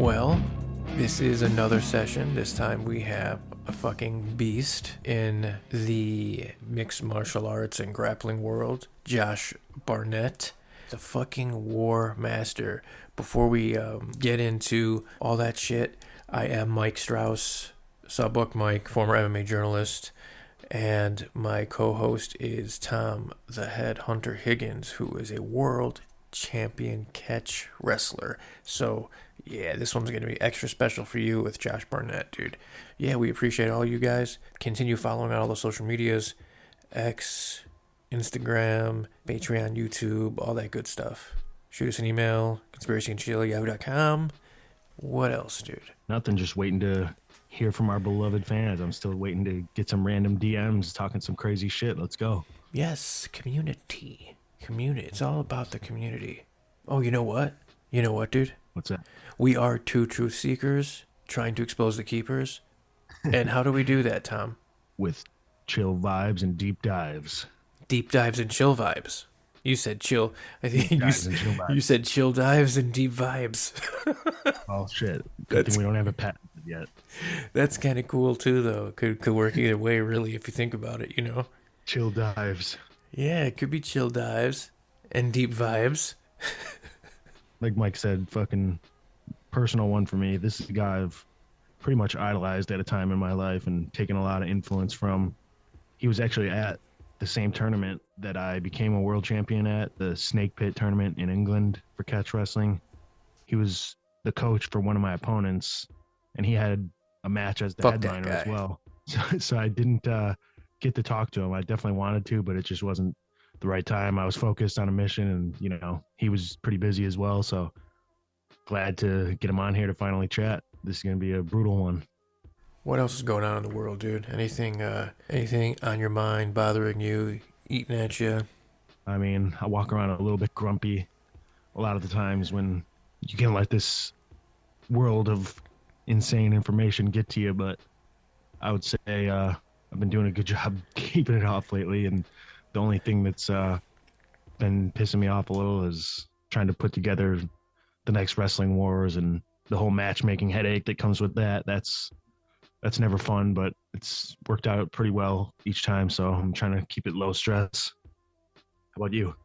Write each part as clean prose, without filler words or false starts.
Well, this is another session. This time we have a fucking beast in the mixed martial arts and grappling world, Josh Barnett, the fucking Warmaster. Before we get into all that shit, I am Mike Strauss, Sawbuck Mike, former MMA journalist, and my co-host is Tom the Head Hunter Higgins, who is a world champion catch wrestler. So yeah, this one's gonna be extra special for you with Josh Barnett, dude. Yeah, we appreciate all you guys. Continue following on all the social medias, X, Instagram, Patreon, YouTube, all that good stuff. Shoot us an email, conspiracyandchill@yahoo.com. What else, dude? Nothing, just waiting to hear from our beloved fans. I'm still waiting to get some random DMs talking some crazy shit. Let's go. Yes, community. It's all about the community. Oh, you know what? Dude? What's that? We are two truth seekers trying to expose the keepers. And how do we do that, Tom? With chill vibes and deep dives. Deep dives and chill vibes. You said chill. I think you said chill dives and deep vibes. Oh, shit. Good thing we don't have a patent yet. That's kind of cool, too, though. Could work either way, really, if you think about it, you know? Chill dives. Yeah, it could be chill dives and deep vibes. Like Mike said, fucking personal one for me. This is a guy I've pretty much idolized at a time in my life and taken a lot of influence from. He was actually at the same tournament that I became a world champion at, the Snake Pit tournament in England for catch wrestling. He was the coach for one of my opponents, and he had a match as the headliner as well. So I didn't get to talk to him. I definitely wanted to, but it just wasn't the right time. I was focused on a mission, and he was pretty busy as well, so glad to get him on here to finally chat. This is going to be a brutal one. What else is going on in the world, dude? Anything on your mind, bothering you, eating at you? I mean, I walk around a little bit grumpy a lot of the times when you can let this world of insane information get to you, but I would say I've been doing a good job keeping it off lately, and the only thing that's been pissing me off a little is trying to put together the next Wrestling Wars and the whole matchmaking headache that comes with that. That's never fun, but it's worked out pretty well each time, so I'm trying to keep it low stress. How about you?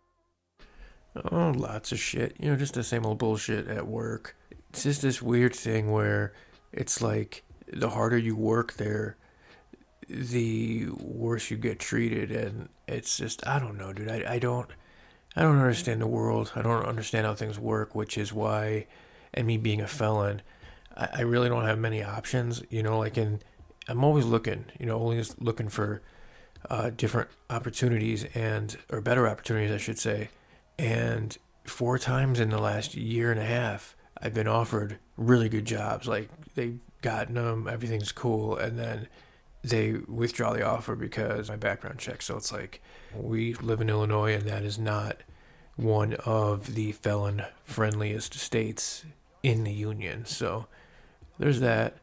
Oh, lots of shit. Just the same old bullshit at work. It's just this weird thing where it's like the harder you work there, the worse you get treated, and it's just, I don't know, dude. I don't understand the world. I don't understand how things work, which is why, and me being a felon, I really don't have many options, I'm always looking, always looking for different opportunities or better opportunities, I should say. And 4 times in the last year and a half, I've been offered really good jobs. Like, they've gotten them, everything's cool, and then they withdraw the offer because my background check. So it's like, we live in Illinois, and that is not one of the felon friendliest states in the union. So there's that.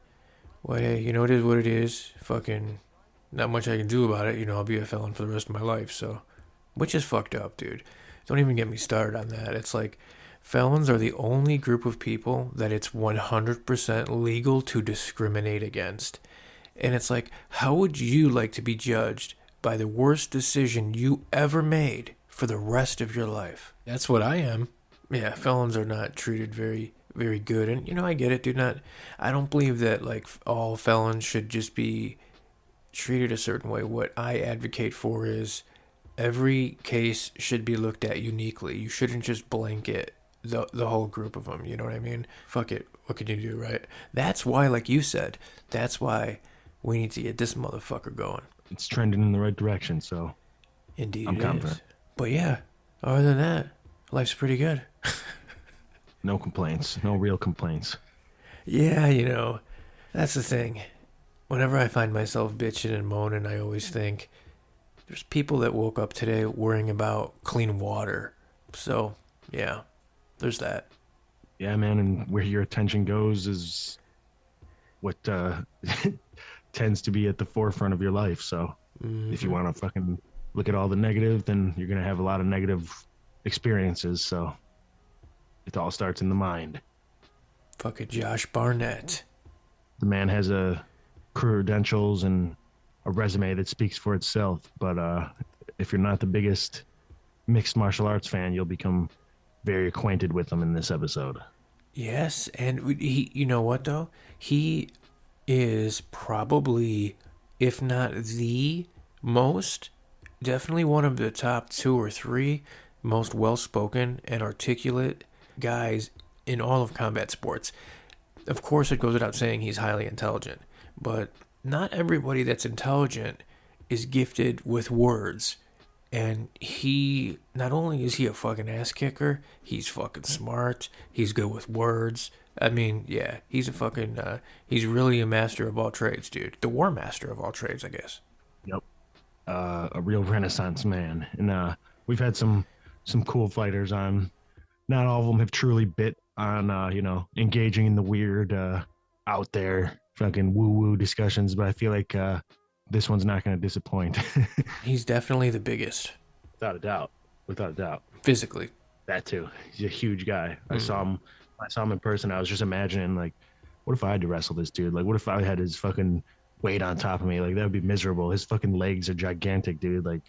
Well, hey, it is what it is. Fucking not much I can do about it. I'll be a felon for the rest of my life. So, which is fucked up, dude. Don't even get me started on that. It's like, felons are the only group of people that it's 100% legal to discriminate against. And it's like, how would you like to be judged by the worst decision you ever made for the rest of your life? That's what I am. Yeah, felons are not treated very, very good. And, I get it, dude. I don't believe that, like, all felons should just be treated a certain way. What I advocate for is every case should be looked at uniquely. You shouldn't just blanket the whole group of them. You know what I mean? Fuck it. What can you do, right? That's why, like you said, that's why we need to get this motherfucker going. It's trending in the right direction, so indeed I'm confident. But yeah, other than that, life's pretty good. No complaints. No real complaints. Yeah, that's the thing. Whenever I find myself bitching and moaning, I always think, there's people that woke up today worrying about clean water. So, yeah, there's that. Yeah, man, and where your attention goes is what tends to be at the forefront of your life. So if you want to fucking look at all the negative, then you're going to have a lot of negative experiences. So it all starts in the mind. Fucking Josh Barnett. The man has a credentials and a resume that speaks for itself. But if you're not the biggest mixed martial arts fan, you'll become very acquainted with him in this episode. Yes, and he, you know what though? He is probably, if not the most, definitely one of the top two or three most well spoken and articulate guys in all of combat sports. Of course, it goes without saying he's highly intelligent, but not everybody that's intelligent is gifted with words. And he, not only is he a fucking ass kicker, he's fucking smart. He's good with words. I mean, yeah, he's a fucking, he's really a master of all trades, dude. The Warmaster of all trades, I guess. Yep. A real Renaissance man. And we've had some cool fighters on. Not all of them have truly bit on, engaging in the weird, out there fucking woo woo discussions, but I feel like this one's not going to disappoint. He's definitely the biggest. Without a doubt. Without a doubt. Physically. That too. He's a huge guy. I saw him in person. I was just imagining, like, what if I had to wrestle this dude? Like, what if I had his fucking weight on top of me? Like, that would be miserable. His fucking legs are gigantic, dude. Like,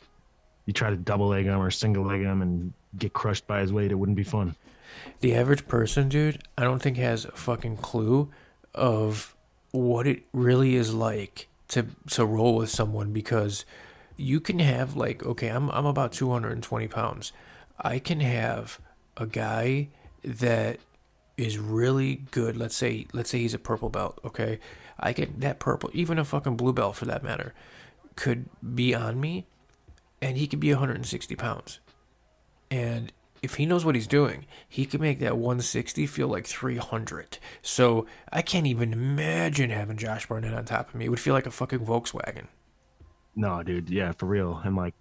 you try to double leg him or single leg him and get crushed by his weight, it wouldn't be fun. The average person, dude, I don't think has a fucking clue of what it really is like to roll with someone, because you can have, like, okay, I'm about 220 pounds. I can have a guy that is really good. Let's say he's a purple belt, okay? I get that purple, even a fucking blue belt for that matter, could be on me, and he could be 160 pounds. And if he knows what he's doing, he can make that 160 feel like 300. So I can't even imagine having Josh Barnett on top of me. It would feel like a fucking Volkswagen. No, dude, yeah, for real. And like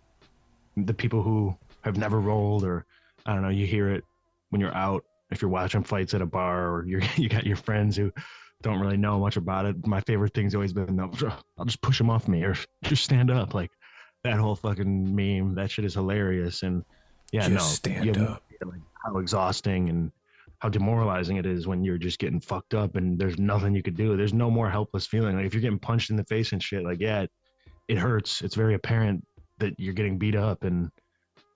the people who have never rolled, or I don't know, you hear it when you're out, if you're watching fights at a bar, or you got your friends who don't really know much about it. My favorite thing's always been, no, I'll just push him off me, or just stand up. Like that whole fucking meme, that shit is hilarious. And yeah, just stand up. Like how exhausting and how demoralizing it is when you're just getting fucked up and there's nothing you could do. There's no more helpless feeling. Like if you're getting punched in the face and shit, like, yeah, it hurts. It's very apparent that you're getting beat up and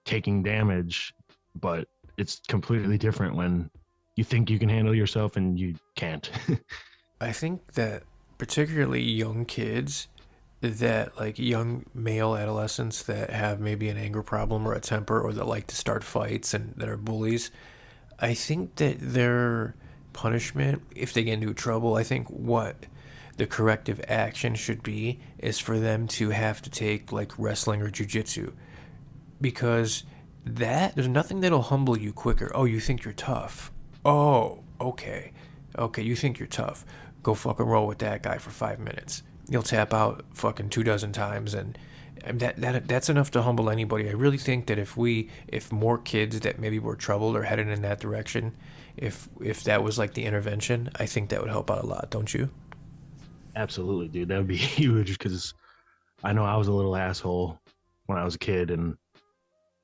taking damage, but it's completely different when you think you can handle yourself and you can't. I think that particularly young kids, that like young male adolescents that have maybe an anger problem or a temper, or that like to start fights and that are bullies, I think that their punishment, if they get into trouble, I think what the corrective action should be is for them to have to take like wrestling or jiu-jitsu, because there's nothing that'll humble you quicker. Oh, you think you're tough? Oh, okay, you think you're tough, go fucking roll with that guy for 5 minutes. You'll tap out fucking 24 times, and that's enough to humble anybody. I really think that if more kids that maybe were troubled or headed in that direction, if that was like the intervention, I think that would help out a lot, don't you? Absolutely, dude. That would be huge, because I know I was a little asshole when I was a kid, and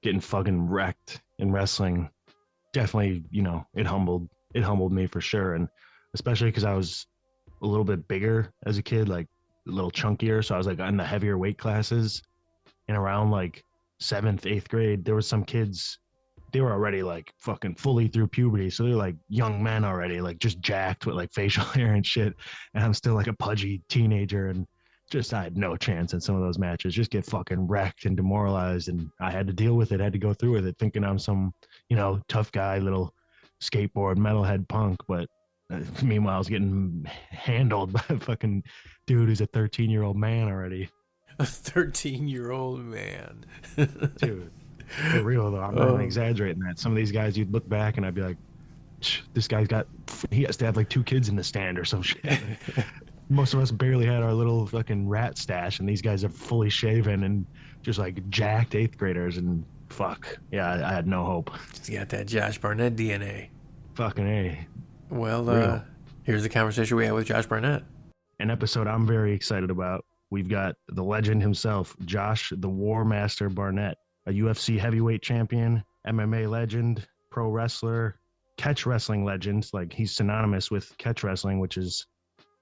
getting fucking wrecked in wrestling definitely, it humbled me for sure. And especially because I was a little bit bigger as a kid, like a little chunkier. So I was like in the heavier weight classes, and around like 7th, 8th grade, there was some kids, they were already like fucking fully through puberty. So they're like young men already, like just jacked with like facial hair and shit. And I'm still like a pudgy teenager, and just I had no chance in some of those matches. Just get fucking wrecked and demoralized, and I had to deal with it. I had to go through with it, thinking I'm some, tough guy, little skateboard metalhead punk. But meanwhile, I was getting handled by a fucking dude who's a 13-year-old man already. A 13-year-old man. Dude, for real though, I'm not even exaggerating that. Some of these guys, you'd look back and I'd be like, this guy's he has to have like 2 kids in the stand or some shit. Most of us barely had our little fucking rat stash, and these guys are fully shaven and just like jacked 8th graders, and fuck. Yeah, I had no hope. You got that Josh Barnett DNA. Fucking A. Well, here's the conversation we had with Josh Barnett. An episode I'm very excited about. We've got the legend himself, Josh the Warmaster Barnett, a UFC heavyweight champion, MMA legend, pro wrestler, catch wrestling legend. Like he's synonymous with catch wrestling, which is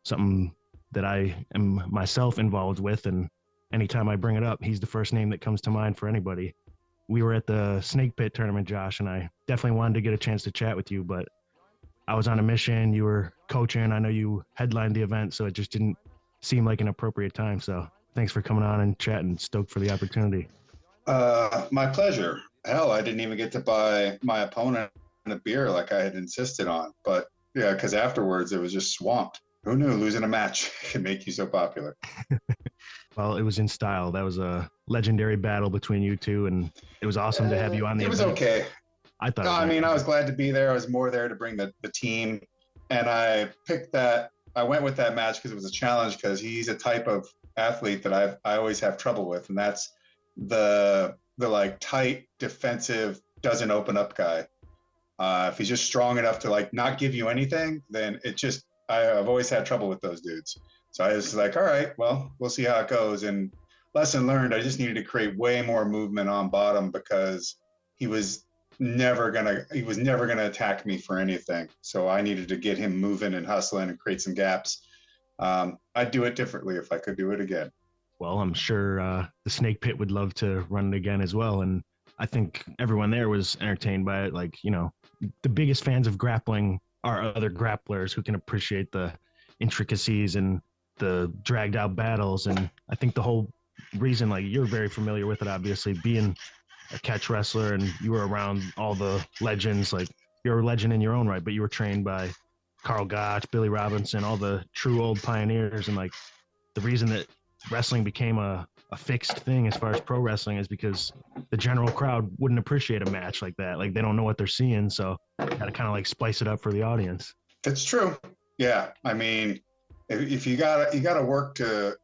something that I am myself involved with. And anytime I bring it up, he's the first name that comes to mind for anybody. We were at the Snake Pit tournament, Josh, and I definitely wanted to get a chance to chat with you, but I was on a mission. You were coaching. I know you headlined the event, so it just didn't seem like an appropriate time. So thanks for coming on and chatting. Stoked for the opportunity. My pleasure. Hell, I didn't even get to buy my opponent a beer like I had insisted on. But yeah, because afterwards it was just swamped. Who knew losing a match could make you so popular? Well, it was in style. That was a legendary battle between you two, and it was awesome to have you on the event. It was okay. I thought. No, I mean, I was glad to be there. I was more there to bring the team, and I picked that. I went with that match because it was a challenge. Because he's a type of athlete that I always have trouble with, and that's the like tight defensive doesn't open up guy. If he's just strong enough to like not give you anything, then it just I've always had trouble with those dudes. So I was like, all right, well, we'll see how it goes. And lesson learned, I just needed to create way more movement on bottom because he was never gonna attack me for anything. So I needed to get him moving and hustling and create some gaps. I'd do it differently if I could do it again. Well, I'm sure the Snake Pit would love to run it again as well. And I think everyone there was entertained by it. Like, you know, the biggest fans of grappling are other grapplers who can appreciate the intricacies and the dragged out battles. And I think the whole reason, like you're very familiar with it, obviously being a catch wrestler and you were around all the legends, like you're a legend in your own right, but you were trained by Carl Gotch, Billy Robinson, all the true old pioneers. And like the reason that wrestling became a fixed thing as far as pro wrestling is because the general crowd wouldn't appreciate a match like that. Like they don't know what they're seeing. So got to kind of like spice it up for the audience. That's true. Yeah. I mean, if you gotta work to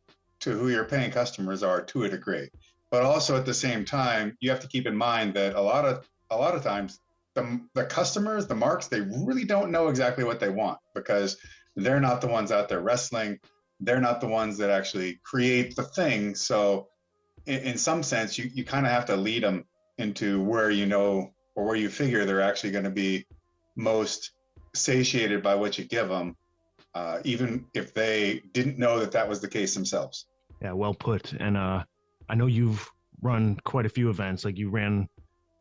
who your paying customers are to a degree, but also at the same time, you have to keep in mind that a lot of times the customers, the marks, they really don't know exactly what they want because they're not the ones out there wrestling. They're not the ones that actually create the thing. So in some sense, you kind of have to lead them into where you know or where you figure they're actually going to be most satiated by what you give them, even if they didn't know that was the case themselves. Yeah, well put. And I know you've run quite a few events. Like you ran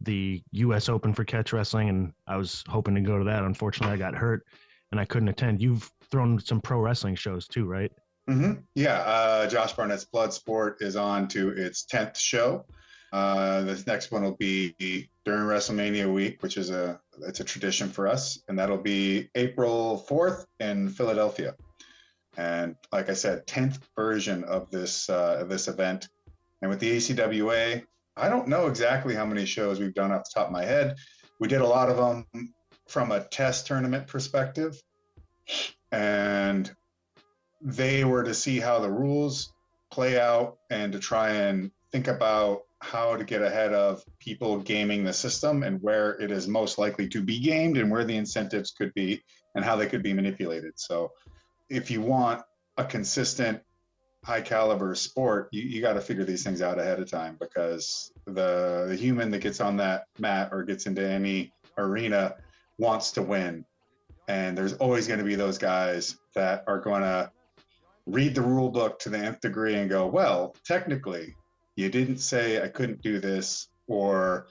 the U.S. Open for catch wrestling, and I was hoping to go to that. Unfortunately, I got hurt and I couldn't attend. You've thrown some pro wrestling shows too, right? Mm-hmm. Yeah, Josh Barnett's Bloodsport is on to its 10th show. This next one will be during WrestleMania week, which is it's a tradition for us, and that'll be April 4th in Philadelphia. And like I said, 10th version of this event. And with the ACWA, I don't know exactly how many shows we've done off the top of my head. We did a lot of them from a test tournament perspective, and they were to see how the rules play out and to try and think about how to get ahead of people gaming the system and where it is most likely to be gamed and where the incentives could be and how they could be manipulated. So if you want a consistent high caliber sport, you got to figure these things out ahead of time because the human that gets on that mat or gets into any arena wants to win. And there's always going to be those guys that are going to read the rule book to the nth degree and go, well, technically, you didn't say I couldn't do this, or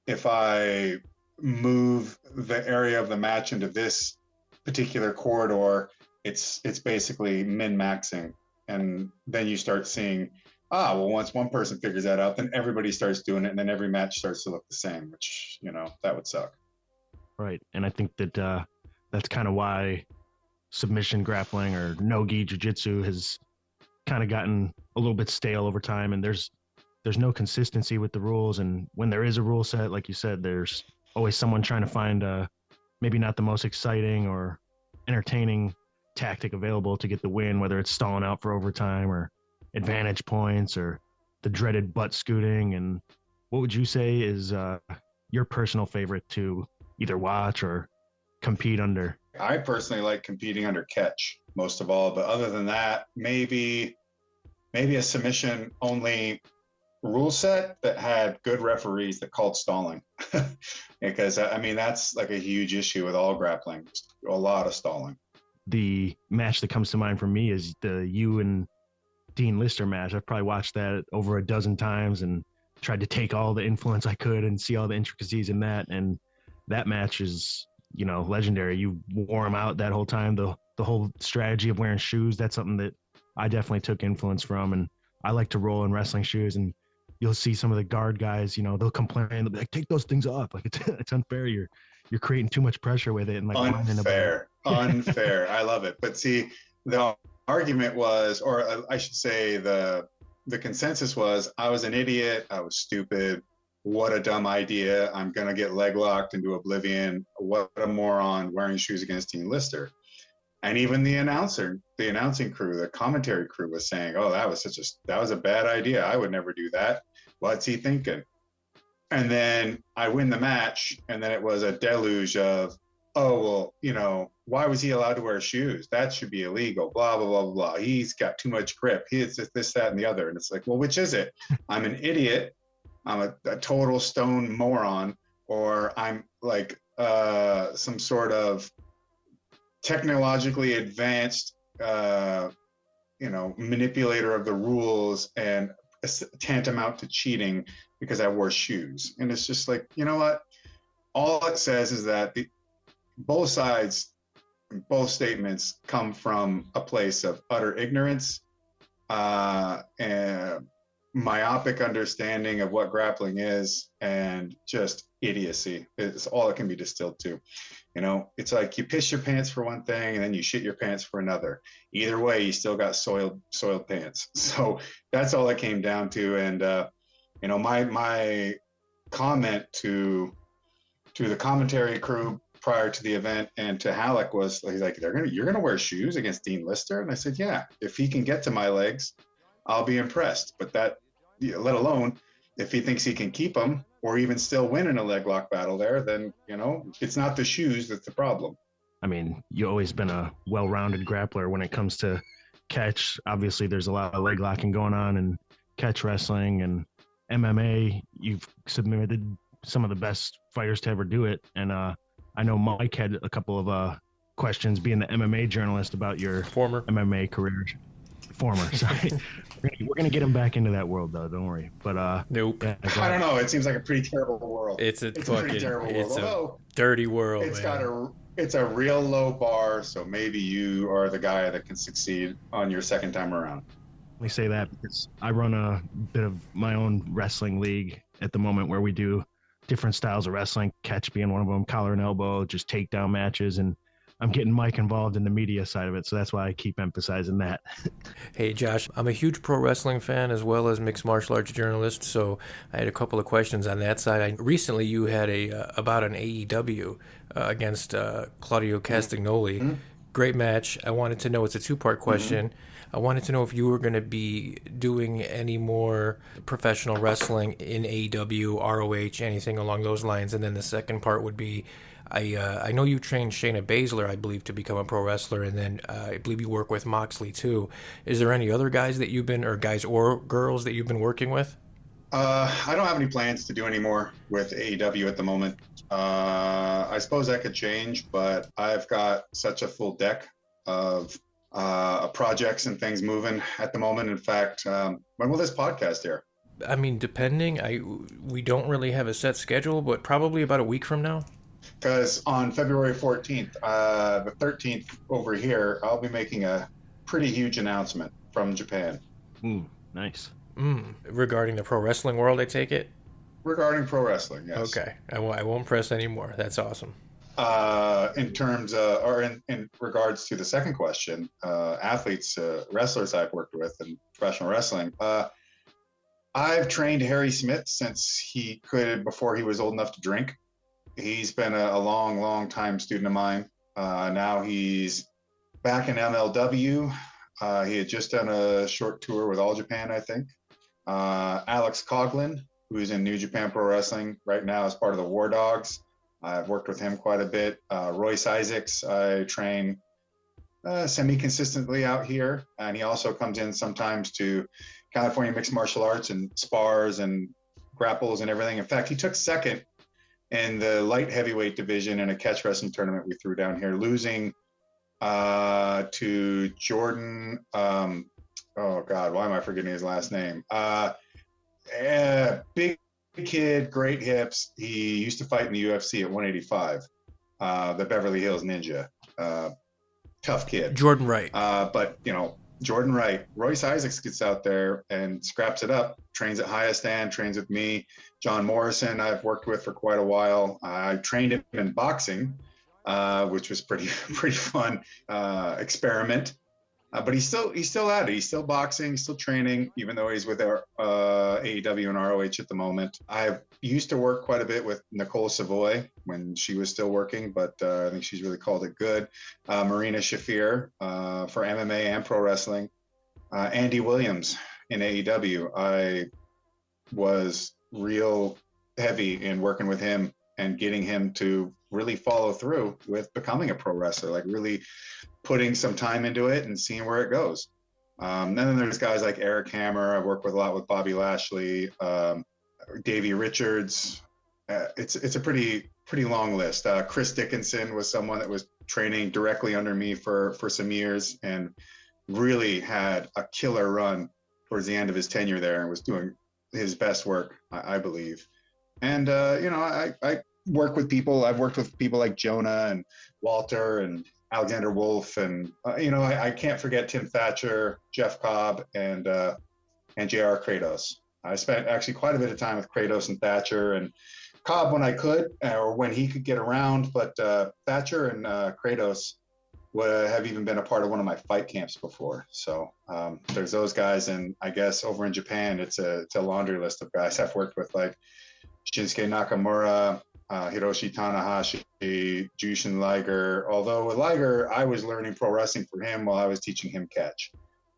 if I move the area of the match into this particular corridor, it's basically min-maxing. And then you start seeing, well, once one person figures that out, then everybody starts doing it, and then every match starts to look the same, which, that would suck. Right, and I think that that's kind of why submission grappling or no-gi jiu-jitsu has kind of gotten a little bit stale over time, and there's no consistency with the rules. And when there is a rule set, like you said, there's always someone trying to find maybe not the most exciting or entertaining tactic available to get the win, whether it's stalling out for overtime or advantage points or the dreaded butt scooting. And what would you say is your personal favorite to either watch or compete under? I personally like competing under catch most of all, but other than that, maybe a submission only rule set that had good referees that called stalling. Because I mean, that's like a huge issue with all grappling, a lot of stalling. The match that comes to mind for me is the you and Dean Lister match. I've probably watched that over a dozen times and tried to take all the influence I could and see all the intricacies in that. And that match is, you know, legendary. You wore him out that whole time. The whole strategy of wearing shoes, that's something that I definitely took influence from. And I like to roll in wrestling shoes, and you'll see some of the guard guys, you know, they'll complain, they'll be like, take those things off. Like it's unfair. You're creating too much pressure with it. And like unfair. I love it. But see, the argument was, or I should say the consensus was, I was an idiot. I was stupid. What a dumb idea. I'm going to get leg locked into oblivion. What a moron wearing shoes against Dean Lister. And even the announcing crew, the commentary crew was saying, oh, that was a bad idea. I would never do that. What's he thinking? And then I win the match, and then it was a deluge of, oh, well, you know, why was he allowed to wear shoes? That should be illegal, blah, blah, blah, blah, blah. He's got too much grip. He's this, that, and the other. And it's like, well, which is it? I'm an idiot. I'm a total stone moron, or I'm like some sort of technologically advanced, manipulator of the rules and tantamount to cheating because I wore shoes. And it's just like, you know what? All it says is that both sides, both statements come from a place of utter ignorance and myopic understanding of what grappling is, and just idiocy. It's all it can be distilled to. You know, it's like you piss your pants for one thing and then you shit your pants for another. Either way, you still got soiled pants. So that's all it came down to. And my comment to the commentary crew prior to the event and to Halleck was, he's like, you're gonna wear shoes against Dean Lister? And I said, yeah, if he can get to my legs, I'll be impressed. But that, let alone if he thinks he can keep them or even still win in a leg lock battle there, then, you know, it's not the shoes that's the problem. I mean, you've always been a well-rounded grappler when it comes to catch. Obviously, there's a lot of leg locking going on in catch wrestling and MMA. You've submitted some of the best fighters to ever do it. And I know Mike had a couple of questions, being the MMA journalist, about your former MMA career. Sorry. We're gonna get him back into that world, though. Don't worry. But nope. Yeah, I don't know. It seems like a pretty terrible world. It's a pretty terrible world. It's a dirty world. It's a real low bar. So maybe you are the guy that can succeed on your second time around. Let me say that because I run a bit of my own wrestling league at the moment where we do different styles of wrestling. Catch being one of them, collar and elbow, just takedown matches, and I'm getting Mike involved in the media side of it, so that's why I keep emphasizing that. Hey, Josh, I'm a huge pro wrestling fan as well as mixed martial arts journalist, so I had a couple of questions on that side. Recently, you had about an AEW against Claudio Castagnoli. Mm-hmm. Great match. I wanted to know, it's a two-part question. Mm-hmm. I wanted to know if you were going to be doing any more professional wrestling in AEW, ROH, anything along those lines. And then the second part would be, I know you trained Shayna Baszler, I believe, to become a pro wrestler, and then I believe you work with Moxley too. Is there any other guys that you've been, or guys or girls that you've been working with? I don't have any plans to do any more with AEW at the moment. I suppose that could change, but I've got such a full deck of projects and things moving at the moment. In fact, when will this podcast air? I mean, depending. We don't really have a set schedule, but probably about a week from now. Because on February 14th, the 13th over here, I'll be making a pretty huge announcement from Japan. Nice. Regarding the pro wrestling world, I take it? Regarding pro wrestling, yes. Okay. I won't press anymore. That's awesome. In terms of, or in regards to the second question, athletes, wrestlers I've worked with in professional wrestling, I've trained Harry Smith since before he was old enough to drink. He's been a long, long time student of mine. Now he's back in MLW. He had just done a short tour with All Japan, I think. Alex Coughlin, who's in New Japan Pro Wrestling right now as part of the War Dogs. I've worked with him quite a bit. Royce Isaacs, I train semi-consistently out here, and he also comes in sometimes to California Mixed Martial Arts and spars and grapples and everything. In fact, he took second in the light heavyweight division in a catch wrestling tournament we threw down here, losing to Jordan. Oh God, why am I forgetting his last name? Big kid, great hips. He used to fight in the UFC at 185. The Beverly Hills Ninja. Tough kid. Jordan Wright. But, you know, Jordan Wright. Royce Isaacs gets out there and scraps it up, trains at highest stand, trains with me. John Morrison I've worked with for quite a while. I trained him in boxing, which was pretty fun experiment. But he's still at it. He's still boxing. He's still training, even though he's with our AEW and ROH at the moment. I used to work quite a bit with Nicole Savoy when she was still working, but I think she's really called it good. Marina Shafir for MMA and pro wrestling. Andy Williams in AEW. I was real heavy in working with him and getting him to really follow through with becoming a pro wrestler, like really putting some time into it and seeing where it goes. And then there's guys like Eric Hammer. I've worked with a lot with Bobby Lashley, Davey Richards. It's a pretty long list. Chris Dickinson was someone that was training directly under me for some years and really had a killer run towards the end of his tenure there and was doing his best work, I believe. And, you know, I work with people. I've worked with people like Jonah and Walter and Alexander Wolf, and you know, I can't forget Tim Thatcher, Jeff Cobb, and J.R. Kratos. I spent actually quite a bit of time with Kratos and Thatcher and Cobb when I could, or when he could get around. But Thatcher and Kratos have even been a part of one of my fight camps before. So there's those guys, and I guess over in Japan, it's a laundry list of guys I've worked with, like Shinsuke Nakamura, Hiroshi Tanahashi, Jushin Liger. Although with Liger, I was learning pro wrestling for him while I was teaching him catch.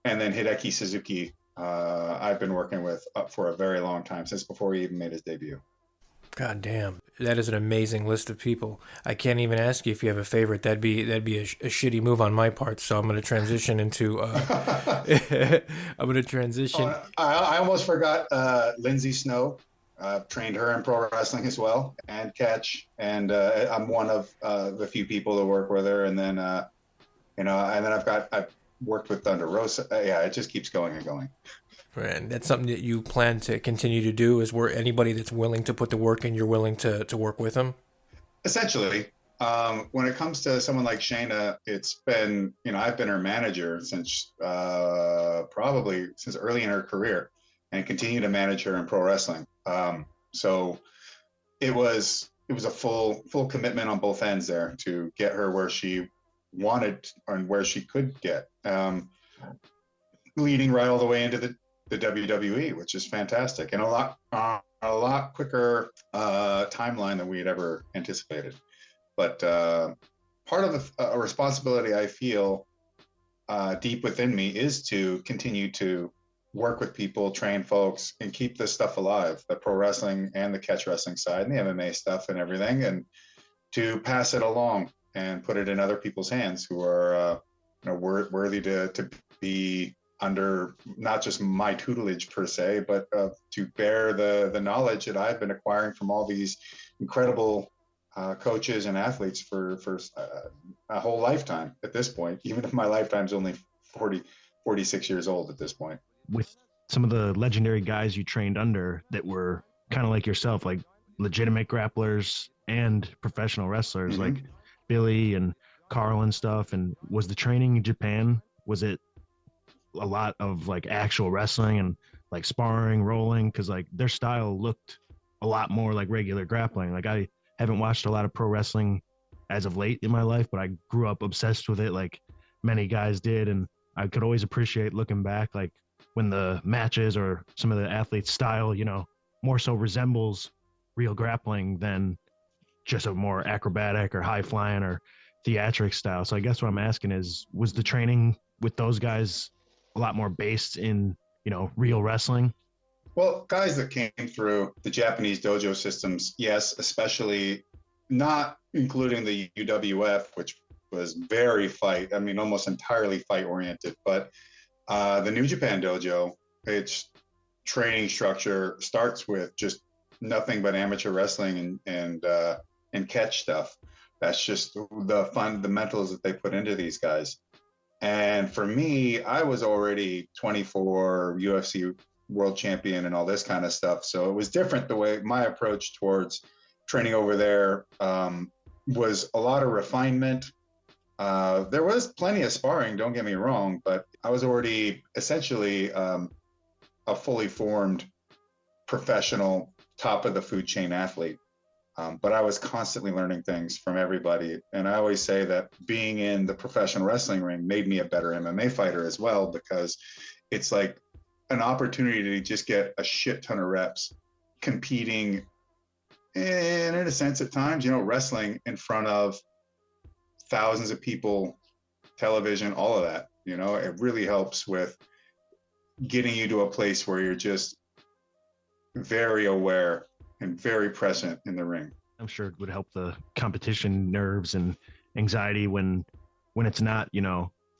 And then Hideki Suzuki, I've been working with for a very long time, since before he even made his debut. God damn, that is an amazing list of people. I can't even ask you if you have a favorite. That'd be a shitty move on my part. So I'm going to transition into. I'm going to transition. Oh, I almost forgot Lindsay Snow. I've trained her in pro wrestling as well and catch, and I'm one of the few people that work with her. And then, you know, and then I've worked with Thunder Rosa. Yeah, it just keeps going and going. And that's something that you plan to continue to do. Is where anybody that's willing to put the work in, you're willing to work with them. Essentially, when it comes to someone like Shayna, it's been, you know, I've been her manager since probably since early in her career, and continue to manage her in pro wrestling. So it was a full commitment on both ends there to get her where she wanted and where she could get, leading right all the way into the WWE, which is fantastic, and a lot quicker timeline than we had ever anticipated. But part of a responsibility I feel deep within me is to continue to work with people, train folks, and keep this stuff alive, the pro wrestling and the catch wrestling side and the MMA stuff and everything, and to pass it along and put it in other people's hands who are you know, worthy to be under not just my tutelage per se, but to bear the knowledge that I've been acquiring from all these incredible coaches and athletes for a whole lifetime at this point, even if my lifetime's only 46 years old at this point. With some of the legendary guys you trained under that were kind of like yourself, like legitimate grapplers and professional wrestlers, Mm-hmm. like Billy and Carl and stuff. And was the training in Japan, was it a lot of like actual wrestling and like sparring, rolling? Because like their style looked a lot more like regular grappling. Like I haven't watched a lot of pro wrestling as of late in my life, but I grew up obsessed with it like many guys did. And I could always appreciate looking back, like when the matches or some of the athletes' style, you know, more so resembles real grappling than just a more acrobatic or high flying or theatric style. So I guess what I'm asking is, was the training with those guys a lot more based in, you know, real wrestling? Well, guys that came through the Japanese dojo systems, yes, especially not including the UWF, which was very fight. I mean, almost entirely fight oriented. But the New Japan Dojo, its training structure starts with just nothing but amateur wrestling and catch stuff. That's just the fundamentals that they put into these guys. And for me, I was already 24 UFC world champion and all this kind of stuff. So it was different. The way my approach towards training over there was a lot of refinement. There was plenty of sparring, don't get me wrong, but I was already essentially a fully formed professional, top of the food chain athlete. But I was constantly learning things from everybody. And I always say that being in the professional wrestling ring made me a better MMA fighter as well, because it's like an opportunity to just get a shit ton of reps competing, and in a sense at times, wrestling in front of thousands of people, television, all of that. It really helps with getting you to a place where you're just very aware and very present in the ring. I'm sure it would help the competition nerves and anxiety when it's not,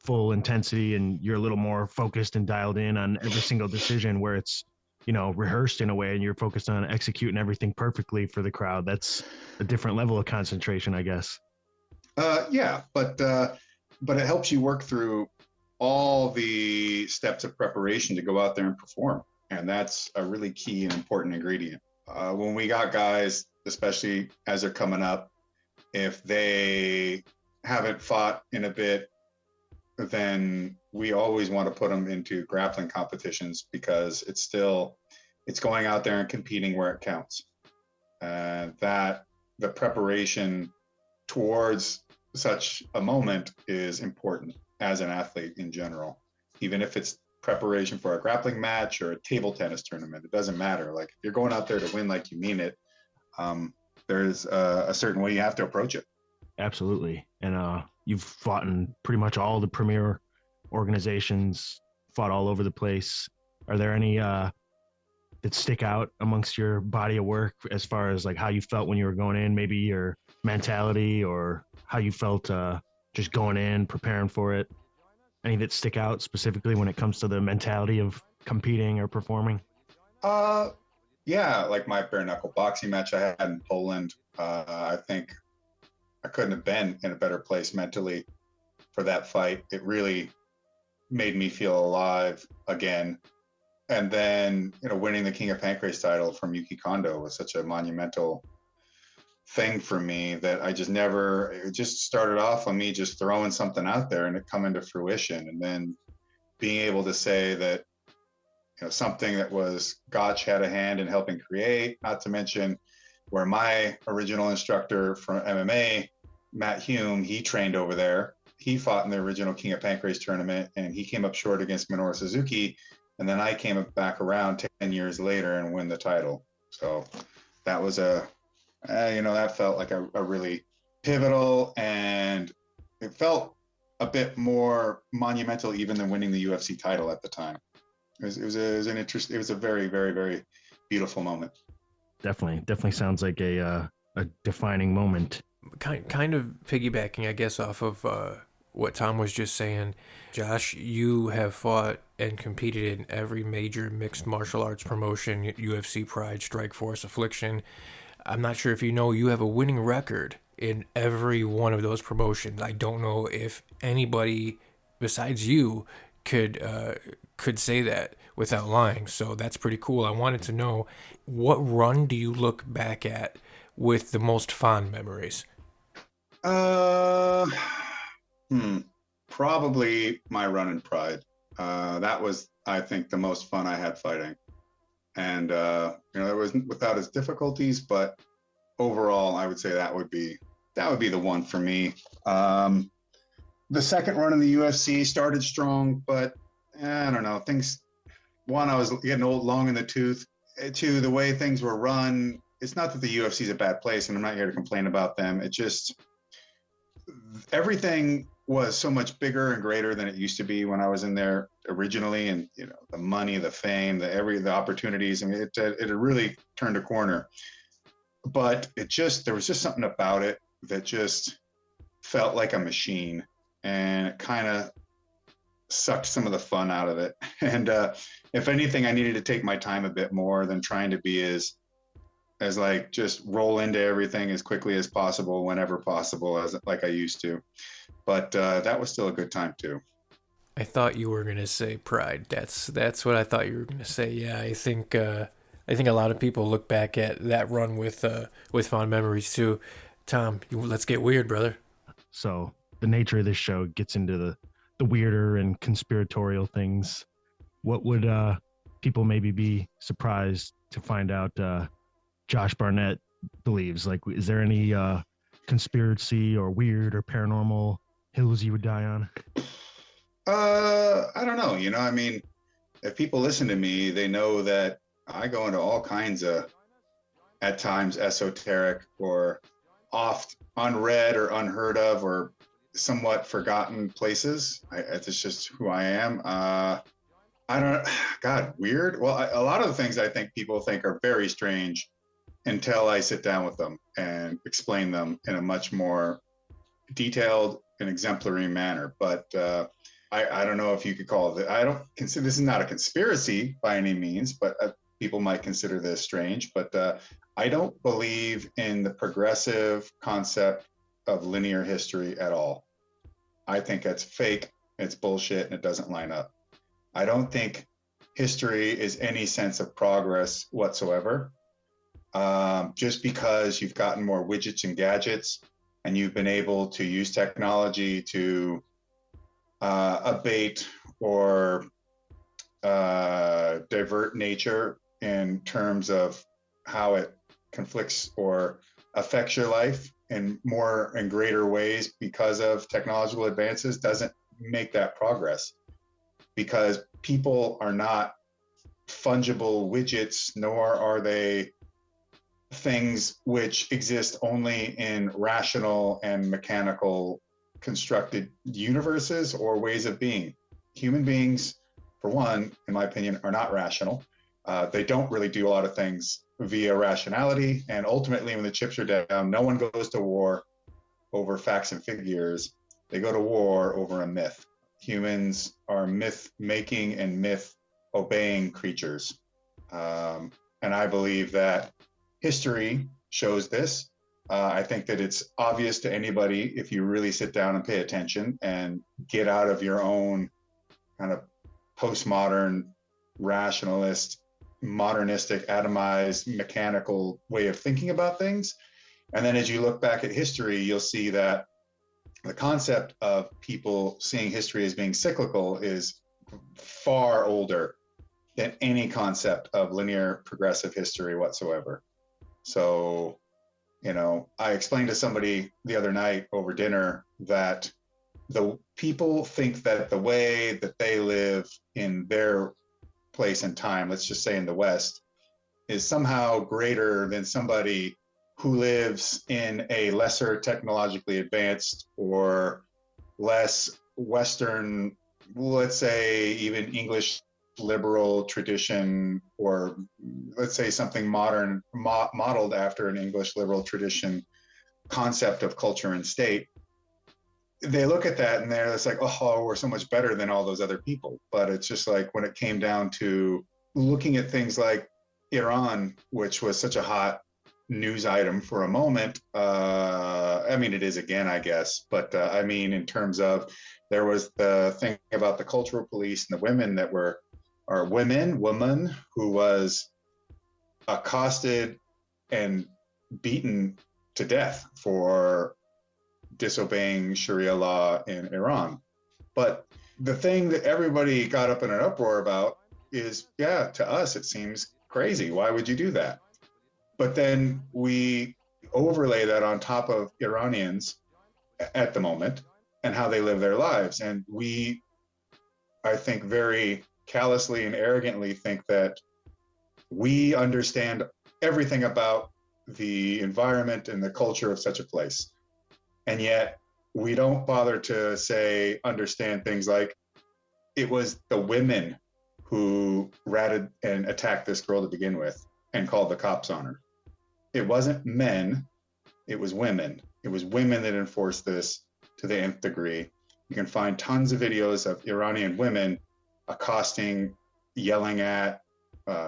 full intensity and you're a little more focused and dialed in on every single decision, where it's, rehearsed in a way and you're focused on executing everything perfectly for the crowd. That's a different level of concentration, I guess. Yeah, but it helps you work through all the steps of preparation to go out there and perform. And that's a really key and important ingredient. When we got guys, especially as they're coming up, if they haven't fought in a bit, then we always want to put them into grappling competitions, because it's going out there and competing where it counts. That the preparation towards such a moment is important as an athlete in general, even if it's preparation for a grappling match or a table tennis tournament. It doesn't matter. Like, if you're going out there to win like you mean it, there's a certain way you have to approach it. Absolutely. And you've fought in pretty much all the premier organizations, fought all over the place. Are there any that stick out amongst your body of work as far as like how you felt when you were going in, maybe your mentality, or how you felt just going in, preparing for it? Any that stick out specifically when it comes to the mentality of competing or performing? Yeah, like my bare knuckle boxing match I had in Poland. I think I couldn't have been in a better place mentally for that fight. It really made me feel alive again. And then, winning the King of Pancrase title from Yuki Kondo was such a monumental thing for me that I just never, it just started off on me just throwing something out there and it come into fruition. And then being able to say that, something that was Gotch had a hand in helping create, not to mention where my original instructor from MMA, Matt Hume, he trained over there. He fought in the original King of Pancrase tournament and he came up short against Minoru Suzuki. And then I came back around 10 years later and win the title. So that was that felt like a really pivotal, and it felt a bit more monumental even than winning the UFC title at the time. It was a very, very, very beautiful moment. Definitely sounds like a defining moment. Kind of piggybacking, I guess, off of what Tom was just saying. Josh, you have fought and competed in every major mixed martial arts promotion: UFC, Pride, Strikeforce, Affliction. I'm not sure if you know, you have a winning record in every one of those promotions. I don't know if anybody besides you could say that without lying. So that's pretty cool. I wanted to know, what run do you look back at with the most fond memories? Probably my run in Pride. That was, I think, the most fun I had fighting. And, it wasn't without its difficulties, but overall, I would say that would be the one for me. The second run in the UFC started strong, but I don't know, I was getting old, long in the tooth. Two, the way things were run, it's not that the UFC is a bad place, and I'm not here to complain about them. It just, everything was so much bigger and greater than it used to be when I was in there originally. And, the money, the fame, the opportunities, I mean, it really turned a corner. But there was just something about it that just felt like a machine, and it kind of sucked some of the fun out of it. And if anything, I needed to take my time a bit more than trying to be as like just roll into everything as quickly as possible, whenever possible, as like I used to. But that was still a good time too. I thought you were gonna say pride. That's what I thought you were gonna say. Yeah, I think a lot of people look back at that run with fond memories too. Tom, let's get weird, brother. So the nature of this show gets into the weirder and conspiratorial things. What would people maybe be surprised to find out Josh Barnett believes? Like, is there any conspiracy or weird or paranormal hills you would die on? I don't know. You know, I mean, if people listen to me, they know that I go into all kinds of, at times, esoteric or oft unread or unheard of or somewhat forgotten places. It's just who I am. I don't, God, weird. Well, a lot of the things I think people think are very strange until I sit down with them and explain them in a much more detailed and exemplary manner. But I don't know if you could call it, I don't consider, this is not a conspiracy by any means, but people might consider this strange. But I don't believe in the progressive concept of linear history at all. I think that's fake, it's bullshit, and it doesn't line up. I don't think history is any sense of progress whatsoever. Just because you've gotten more widgets and gadgets and you've been able to use technology to abate or divert nature in terms of how it conflicts or affects your life in more and greater ways because of technological advances, doesn't make that progress. Because people are not fungible widgets, nor are they things which exist only in rational and mechanical constructed universes or ways of being. Human beings, for one, in my opinion, are not rational. They don't really do a lot of things via rationality. And ultimately, when the chips are down, no one goes to war over facts and figures. They go to war over a myth. Humans are myth-making and myth-obeying creatures. And I believe that history shows this. I think that it's obvious to anybody if you really sit down and pay attention and get out of your own kind of postmodern, rationalist, modernistic, atomized, mechanical way of thinking about things. And then as you look back at history, you'll see that the concept of people seeing history as being cyclical is far older than any concept of linear progressive history whatsoever. So, you know, I explained to somebody the other night over dinner that the people think that the way that they live in their place and time, let's just say in the West, is somehow greater than somebody who lives in a lesser technologically advanced or less Western, let's say even English liberal tradition, or let's say something modern, modeled after an English liberal tradition concept of culture and state. They look at that and they're just like, oh, we're so much better than all those other people. But it's just like when it came down to looking at things like Iran, which was such a hot news item for a moment. I mean, it is again, I guess. But I mean, in terms of, there was the thing about the cultural police and the women that were, or woman who was accosted and beaten to death for disobeying Sharia law in Iran. But the thing that everybody got up in an uproar about is, yeah, to us, it seems crazy. Why would you do that? But then we overlay that on top of Iranians at the moment and how they live their lives. And we, I think, very callously and arrogantly think that we understand everything about the environment and the culture of such a place. And yet we don't bother to say, understand things like it was the women who ratted and attacked this girl to begin with and called the cops on her. It wasn't men, it was women. It was women that enforced this to the nth degree. You can find tons of videos of Iranian women accosting, yelling at,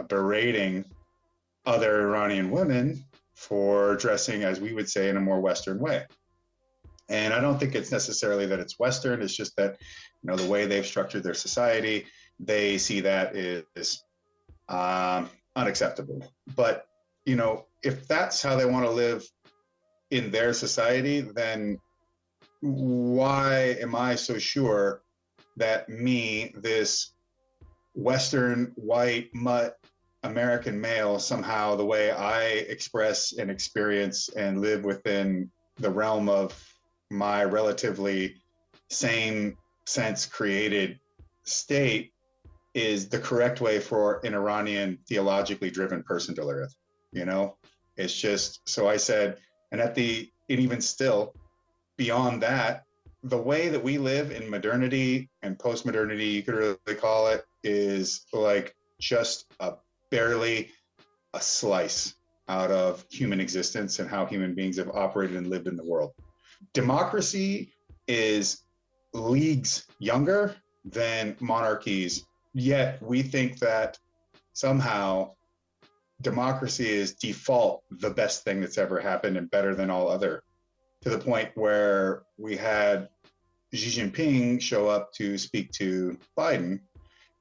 berating other Iranian women for dressing, as we would say, in a more Western way. And I don't think it's necessarily that it's Western. It's just that, the way they've structured their society, they see that is unacceptable. But, if that's how they want to live in their society, then why am I so sure that me, this Western white mutt American male, somehow the way I express and experience and live within the realm of my relatively same sense created state is the correct way for an Iranian theologically driven person to live? It's just, so I said, and even still beyond that, the way that we live in modernity and post-modernity, you could really call it, is like just barely a slice out of human existence and how human beings have operated and lived in the world. Democracy is leagues younger than monarchies, yet we think that somehow democracy is default the best thing that's ever happened and better than all other, to the point where we had Xi Jinping show up to speak to Biden,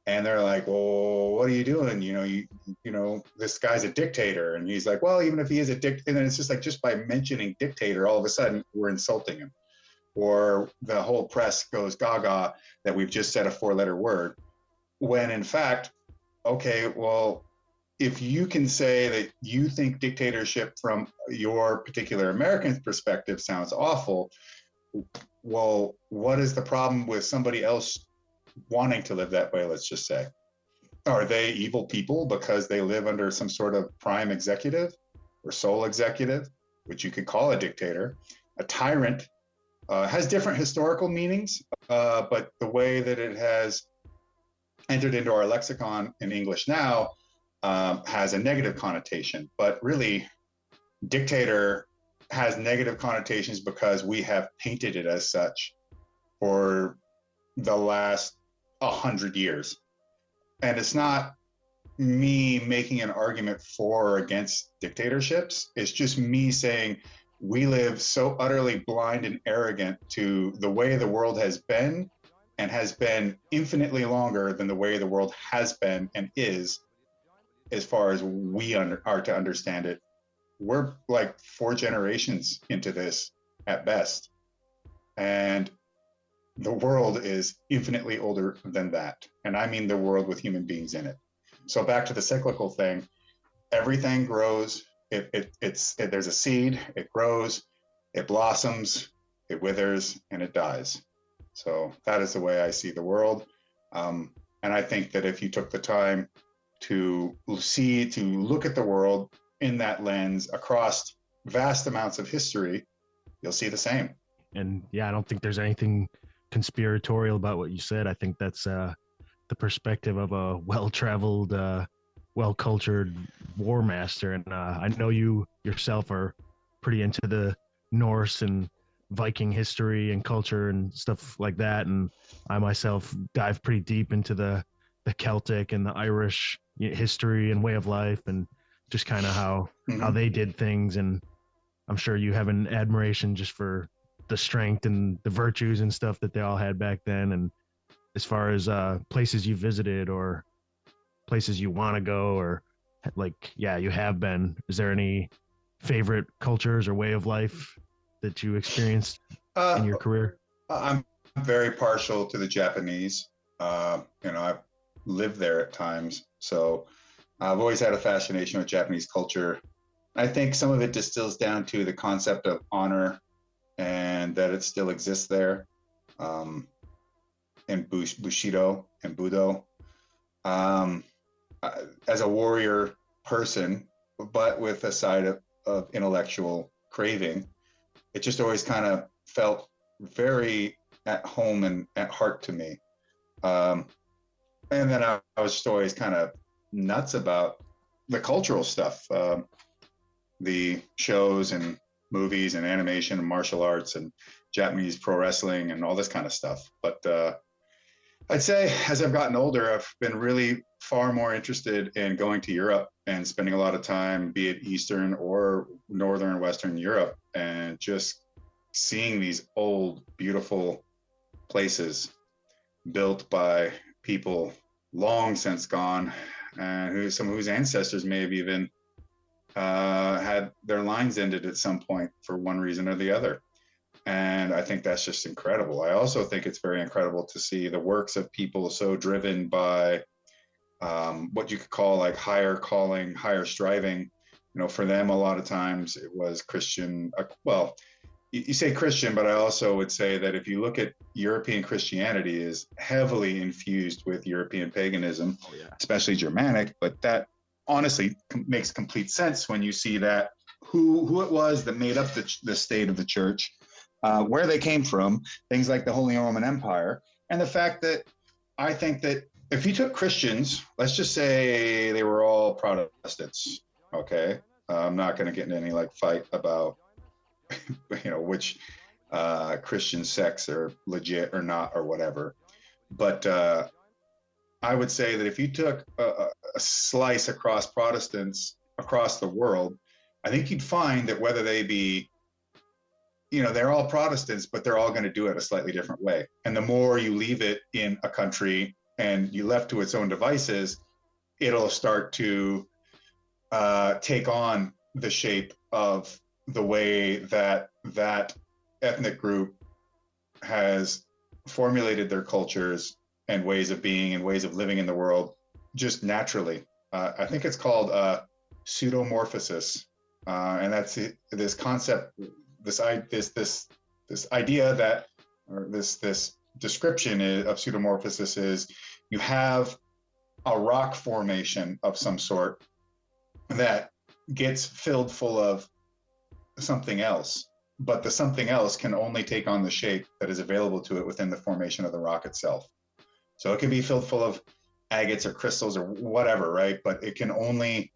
and they're like, well, what are you doing? This guy's a dictator. And he's like, well, even if he is a dictator, and then it's just like, just by mentioning dictator, all of a sudden we're insulting him. Or the whole press goes gaga that we've just said a 4-letter word. When in fact, okay, well, if you can say that you think dictatorship from your particular American perspective sounds awful, well, what is the problem with somebody else wanting to live that way, let's just say? Are they evil people because they live under some sort of prime executive or sole executive, which you could call a dictator? A tyrant has different historical meanings, but the way that it has entered into our lexicon in English now has a negative connotation. But really, dictator has negative connotations because we have painted it as such for the last 100 years. And it's not me making an argument for or against dictatorships. It's just me saying we live so utterly blind and arrogant to the way the world has been, and has been infinitely longer than the way the world has been and is, as far as we are to understand it. We're like 4 generations into this at best. And the world is infinitely older than that. And I mean the world with human beings in it. So back to the cyclical thing, everything grows. There's a seed, it grows, it blossoms, it withers, and it dies. So that is the way I see the world. And I think that if you took the time to look at the world in that lens across vast amounts of history, you'll see the same. And yeah, I don't think there's anything conspiratorial about what you said. I think that's the perspective of a well-traveled, well-cultured Warmaster. And I know you yourself are pretty into the Norse and Viking history and culture and stuff like that. And I myself dive pretty deep into the Celtic and the Irish history and way of life, and just kind of how they did things. And I'm sure you have an admiration just for the strength and the virtues and stuff that they all had back then. And as far as places you visited or places you want to go, or you have been, is there any favorite cultures or way of life that you experienced in your career? I'm very partial to the Japanese. I've lived there at times, so I've always had a fascination with Japanese culture. I think some of it distills down to the concept of honor, and that it still exists there, in Bushido and Budo. As a warrior person, but with a side of intellectual craving, it just always kind of felt very at home and at heart to me. And then I was just always kind of nuts about the cultural stuff, the shows and movies and animation and martial arts and Japanese pro wrestling and all this kind of stuff. But I'd say as I've gotten older, I've been really far more interested in going to Europe and spending a lot of time, be it Eastern or Northern, Western Europe, and just seeing these old, beautiful places built by people long since gone, and some whose ancestors may have even had their lines ended at some point for one reason or the other. And I think that's just incredible. I also think it's very incredible to see the works of people so driven by what you could call like higher calling, higher striving. You know, for them, a lot of times it was Christian. Well, you say Christian, but I also would say that if you look at European Christianity is heavily infused with European paganism, especially Germanic. But that honestly makes complete sense when you see that who it was that made up the state of the church, where they came from, things like the Holy Roman Empire, and the fact that I think that if you took Christians, let's just say they were all Protestants, okay? I'm not going to get into any like fight about, you know, which Christian sects are legit or not or whatever. But I would say that if you took a slice across Protestants across the world, I think you'd find that whether they be, you know, they're all Protestants, but they're all going to do it a slightly different way. And the more you leave it in a country and you left to its own devices, it'll start to take on the shape of the way that that ethnic group has formulated their cultures and ways of being and ways of living in the world just naturally. I think it's called pseudomorphosis, and that's this concept, this idea that, or this description of pseudomorphosis is you have a rock formation of some sort that gets filled full of something else, but the something else can only take on the shape that is available to it within the formation of the rock itself. So it can be filled full of agates or crystals or whatever, right? But it can only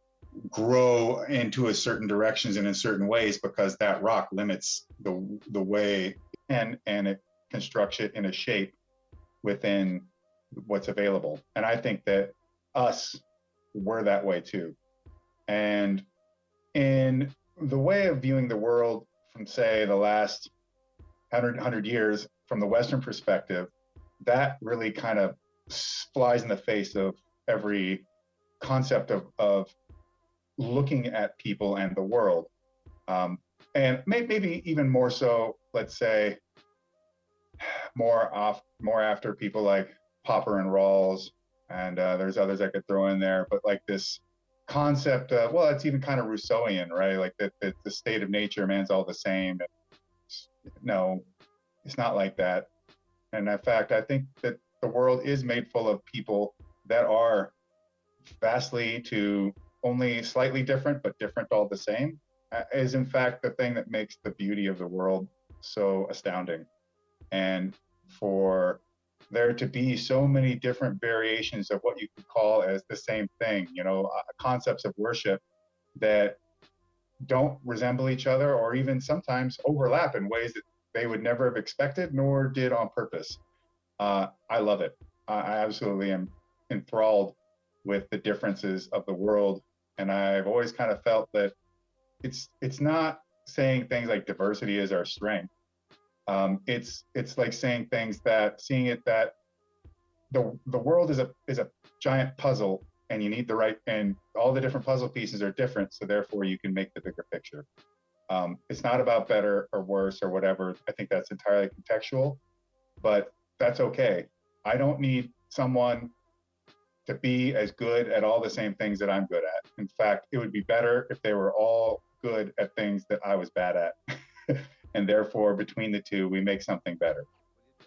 grow into a certain directions and in certain ways because that rock limits the way and it constructs it in a shape within what's available. And I think that we're that way too. And in the way of viewing the world from, say, the last 100 years from the Western perspective, that really kind of flies in the face of every concept of looking at people and the world. And maybe even more so, let's say, more after people like Popper and Rawls, and there's others I could throw in there, but like this concept of, well, it's even kind of Rousseauian, right? Like that the state of nature, man's all the same. No, it's not like that. And in fact, I think that the world is made full of people that are vastly to only slightly different, but different all the same, is in fact the thing that makes the beauty of the world so astounding. And for there to be so many different variations of what you could call as the same thing, you know, concepts of worship that don't resemble each other or even sometimes overlap in ways that they would never have expected nor did on purpose. I love it. I absolutely am enthralled with the differences of the world. And I've always kind of felt that it's not saying things like diversity is our strength. It's like saying things that seeing it that the world is a giant puzzle, and you need and all the different puzzle pieces are different, so therefore you can make the bigger picture. It's not about better or worse or whatever. I think that's entirely contextual, but that's okay. I don't need someone to be as good at all the same things that I'm good at. In fact, it would be better if they were all good at things that I was bad at. And therefore, between the two, we make something better.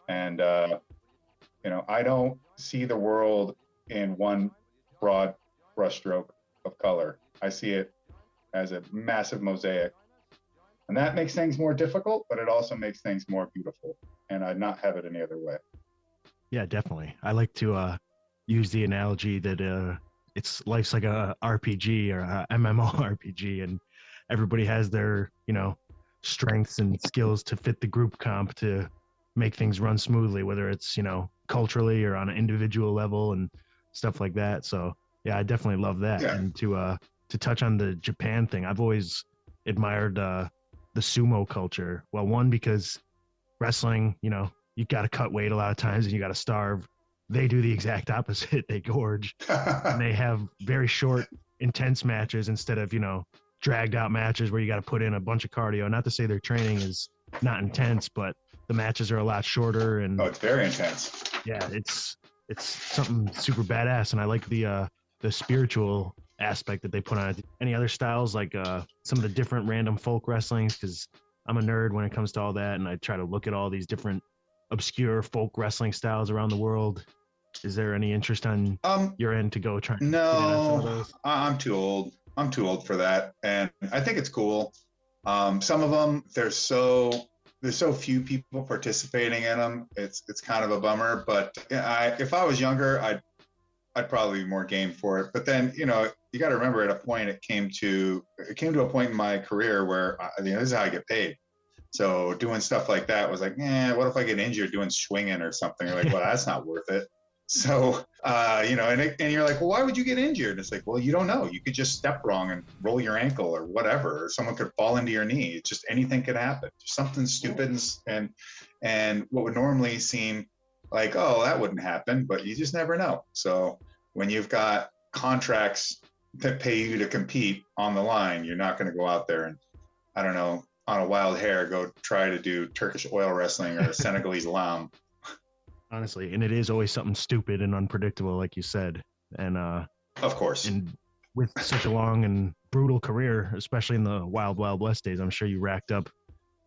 And, you know, I don't see the world in one broad brushstroke of color. I see it as a massive mosaic. And that makes things more difficult, but it also makes things more beautiful. And I'd not have it any other way. Yeah, definitely. I like to use the analogy that life's like a RPG or a MMORPG, and everybody has their, you know, strengths and skills to fit the group comp to make things run smoothly, whether it's, culturally or on an individual level and stuff like that. So yeah, I definitely love that. Yeah. And to touch on the Japan thing, I've always admired the sumo culture. Well, one, because wrestling, you got to cut weight a lot of times and you got to starve. They do the exact opposite. They gorge and they have very short, intense matches instead of, dragged out matches where you got to put in a bunch of cardio. Not to say their training is not intense, but the matches are a lot shorter. And it's very intense. Yeah, it's something super badass. And I like the spiritual aspect that they put on it. Any other styles, like some of the different random folk wrestlings? Because I'm a nerd when it comes to all that, and I try to look at all these different obscure folk wrestling styles around the world. Is there any interest on your end to go try? No, I'm too old. I'm too old for that, and I think it's cool. Some of them, there's so few people participating in them. It's kind of a bummer. But if I was younger, I'd probably be more game for it. But then, you got to remember, at a point, it came to a point in my career where this is how I get paid. So doing stuff like that was like, what if I get injured doing swinging or something? You're like, well, that's not worth it. So, and you're like, well, why would you get injured? It's like, well, you don't know. You could just step wrong and roll your ankle or whatever, or someone could fall into your knee. It's just anything could happen. Just something stupid and what would normally seem like, oh, that wouldn't happen, but you just never know. So when you've got contracts that pay you to compete on the line, you're not going to go out there and, I don't know, on a wild hair, go try to do Turkish oil wrestling or Senegalese lamb. Honestly, and it is always something stupid and unpredictable, like you said. And of course, and with such a long and brutal career, especially in the wild west days, I'm sure you racked up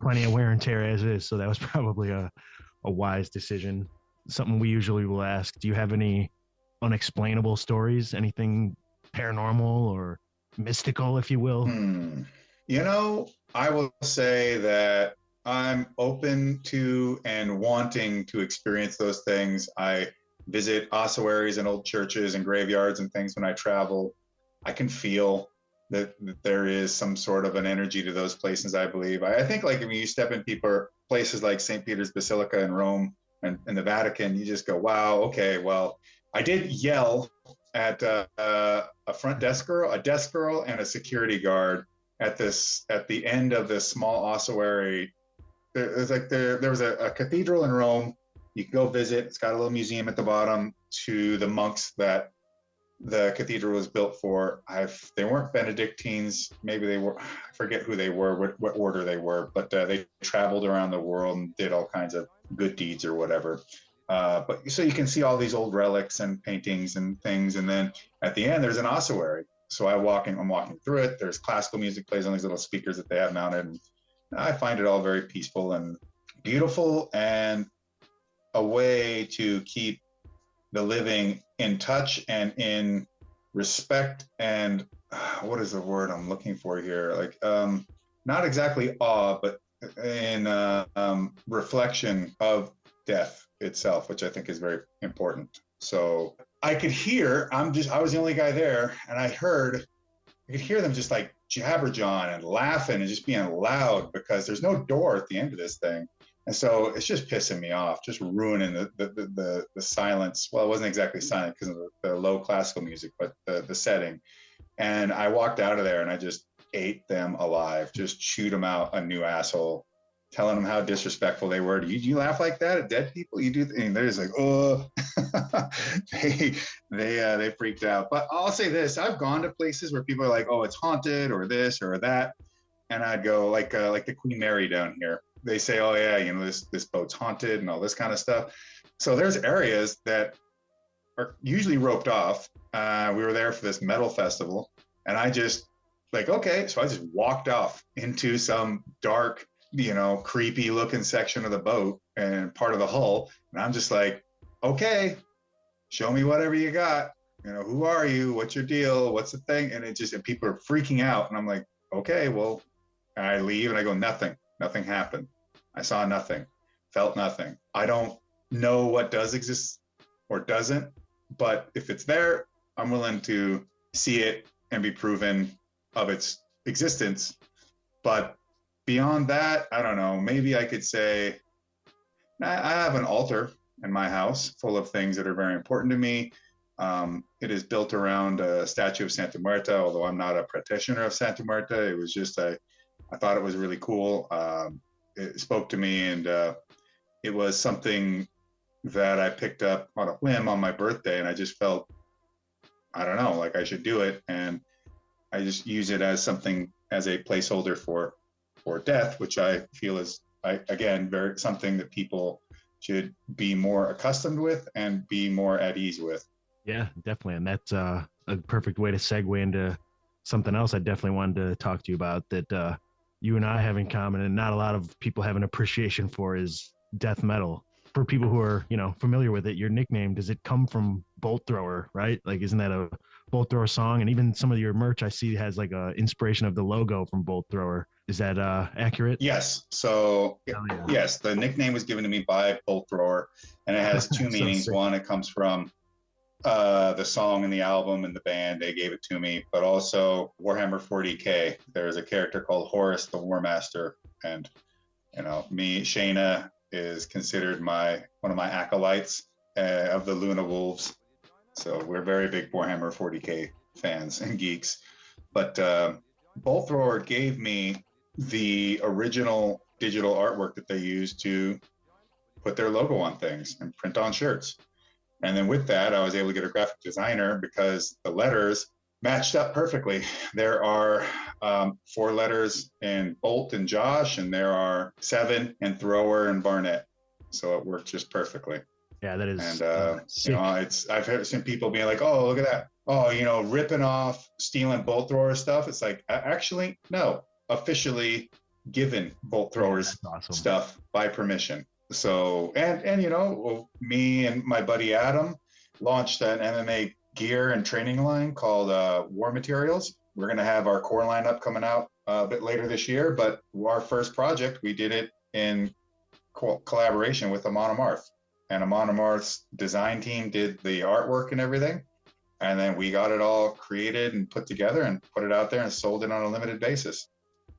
plenty of wear and tear as is. So that was probably a wise decision. Something we usually will ask: do you have any unexplainable stories? Anything paranormal or mystical, if you will? I will say that I'm open to and wanting to experience those things. I visit ossuaries and old churches and graveyards and things when I travel. I can feel that there is some sort of an energy to those places, I believe. I think like when you step in places like St. Peter's Basilica in Rome and the Vatican, you just go, wow, okay, well, I did yell at a front desk girl, a desk girl, and a security guard at the end of this small ossuary. There was a cathedral in Rome. You can go visit. It's got a little museum at the bottom to the monks that the cathedral was built for. They weren't Benedictines. Maybe they were. I forget who they were, what order they were, but they traveled around the world and did all kinds of good deeds or whatever. But so you can see all these old relics and paintings and things. And then at the end, there's an ossuary. So I'm walking through it. There's classical music plays on these little speakers that they have mounted. And I find it all very peaceful and beautiful, and a way to keep the living in touch and in respect. And what is the word I'm looking for here? Like, not exactly awe, but in reflection of death itself, which I think is very important. So I could hear, I was the only guy there, and I could hear them just like jabberjawing and laughing and just being loud, because there's no door at the end of this thing. And so it's just pissing me off, just ruining the silence. Well, it wasn't exactly silent because of the low classical music, but the setting. And I walked out of there and I just ate them alive, just chewed them out a new asshole, telling them how disrespectful they were. Do you laugh like that at dead people? You do, and they're just like, oh, they freaked out. But I'll say this: I've gone to places where people are like, oh, it's haunted or this or that, and I'd go like the Queen Mary down here. They say, oh yeah, this boat's haunted and all this kind of stuff. So there's areas that are usually roped off. We were there for this metal festival, and I just like, okay, so I just walked off into some dark, creepy looking section of the boat and part of the hull. And I'm just like, okay, show me whatever you got. Who are you? What's your deal? What's the thing? And and people are freaking out. And I'm like, okay, well, and I leave and I go, nothing happened. I saw nothing, felt nothing. I don't know what does exist or doesn't, but if it's there, I'm willing to see it and be proven of its existence. But beyond that, I don't know. Maybe I could say I have an altar in my house full of things that are very important to me. It is built around a statue of Santa Muerta, although I'm not a practitioner of Santa Muerta. It was just, I thought it was really cool. It spoke to me, and it was something that I picked up on a whim on my birthday, and I just felt, I don't know, like I should do it. And I just use it as something, as a placeholder for death, which I feel is, again, very something that people should be more accustomed with and be more at ease with. Yeah, definitely. And that's a perfect way to segue into something else I definitely wanted to talk to you about that you and I have in common, and not a lot of people have an appreciation for, is death metal. For people who are, familiar with it, your nickname, does it come from Bolt Thrower, right? Like, isn't that a Bolt Thrower song? And even some of your merch I see has like a inspiration of the logo from Bolt Thrower. Is that accurate? Yes. So, yeah. Yes, the nickname was given to me by Bolt Thrower, and it has two meanings. Sick. One, it comes from the song and the album and the band. They gave it to me, but also Warhammer 40K. There's a character called Horus the Warmaster, and me, Shayna, is considered one of my acolytes of the Luna Wolves. So we're very big Warhammer 40K fans and geeks. But Bolt Thrower gave me the original digital artwork that they used to put their logo on things and print on shirts. And then with that, I was able to get a graphic designer because the letters matched up perfectly. There are 4 letters in Bolt and Josh, and there are 7 in Thrower and Barnett. So it worked just perfectly. Yeah, that is. And I've seen people being like, "Oh, look at that! Oh, ripping off, stealing Bolt Thrower stuff." It's like, actually, no, officially given Bolt Thrower's stuff by permission. So, and me and my buddy Adam launched an MMA gear and training line called War Materials. We're going to have our core lineup coming out a bit later this year, but our first project, we did it in collaboration with Amon Amarth. And Amon Amarth's design team did the artwork and everything. And then we got it all created and put together and put it out there and sold it on a limited basis.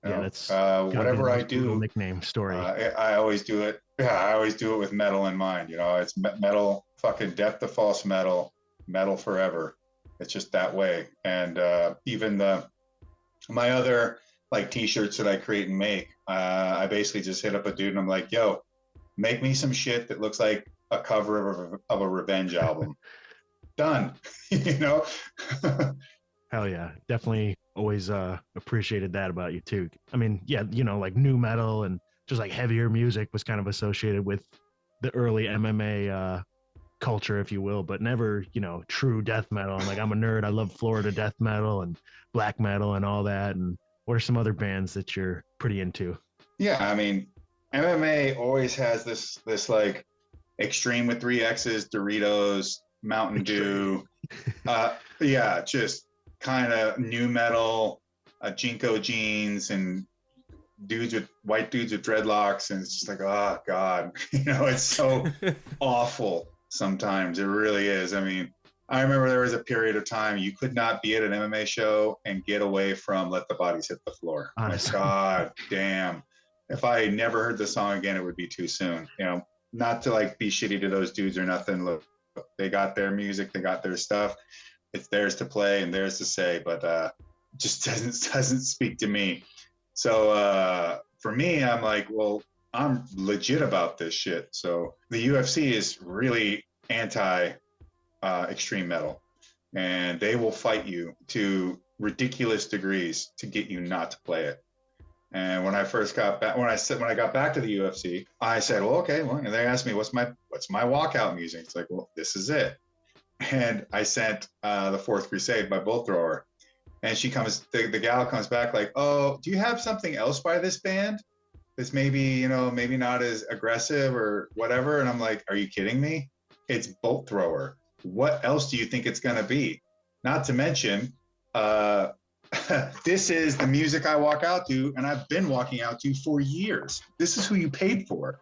That's whatever I do. Nickname story. I always do it. Yeah, I always do it with metal in mind. It's metal, fucking death to false metal, metal forever. It's just that way. And even my other like T-shirts that I create and make, I basically just hit up a dude and I'm like, "Yo, make me some shit that looks like a cover of a Revenge album." Done. Hell yeah, definitely always appreciated that about you too. I mean, yeah, like new metal and just like heavier music was kind of associated with the early MMA culture, if you will, but never, true death metal. And like, I'm a nerd. I love Florida death metal and black metal and all that. And what are some other bands that you're pretty into? Yeah, I mean, MMA always has this like extreme with 3 X's, Doritos, Mountain Dew. Yeah, just kind of new metal, Jinko jeans, and white dudes with dreadlocks, and it's just like, oh god, it's so awful sometimes. It really is. I mean, I remember there was a period of time you could not be at an MMA show and get away from "Let the Bodies Hit the Floor." Honestly. My god damn, if I never heard the song again, it would be too soon. Not to like be shitty to those dudes or nothing. Look, they got their music, they got their stuff. It's theirs to play and theirs to say, but just doesn't speak to me. So for me, I'm like, well, I'm legit about this shit. So the UFC is really anti extreme metal, and they will fight you to ridiculous degrees to get you not to play it. And when I first got back, when I got back to the UFC, I said, well, okay. Well, and they asked me, what's my walkout music? It's like, well, this is it. And I sent the Fourth Crusade by Bolt Thrower. And the gal comes back like, oh, do you have something else by this band that's maybe not as aggressive or whatever? And I'm like, are you kidding me? It's Bolt Thrower. What else do you think it's going to be? Not to mention, this is the music I walk out to, and I've been walking out to for years. This is who you paid for.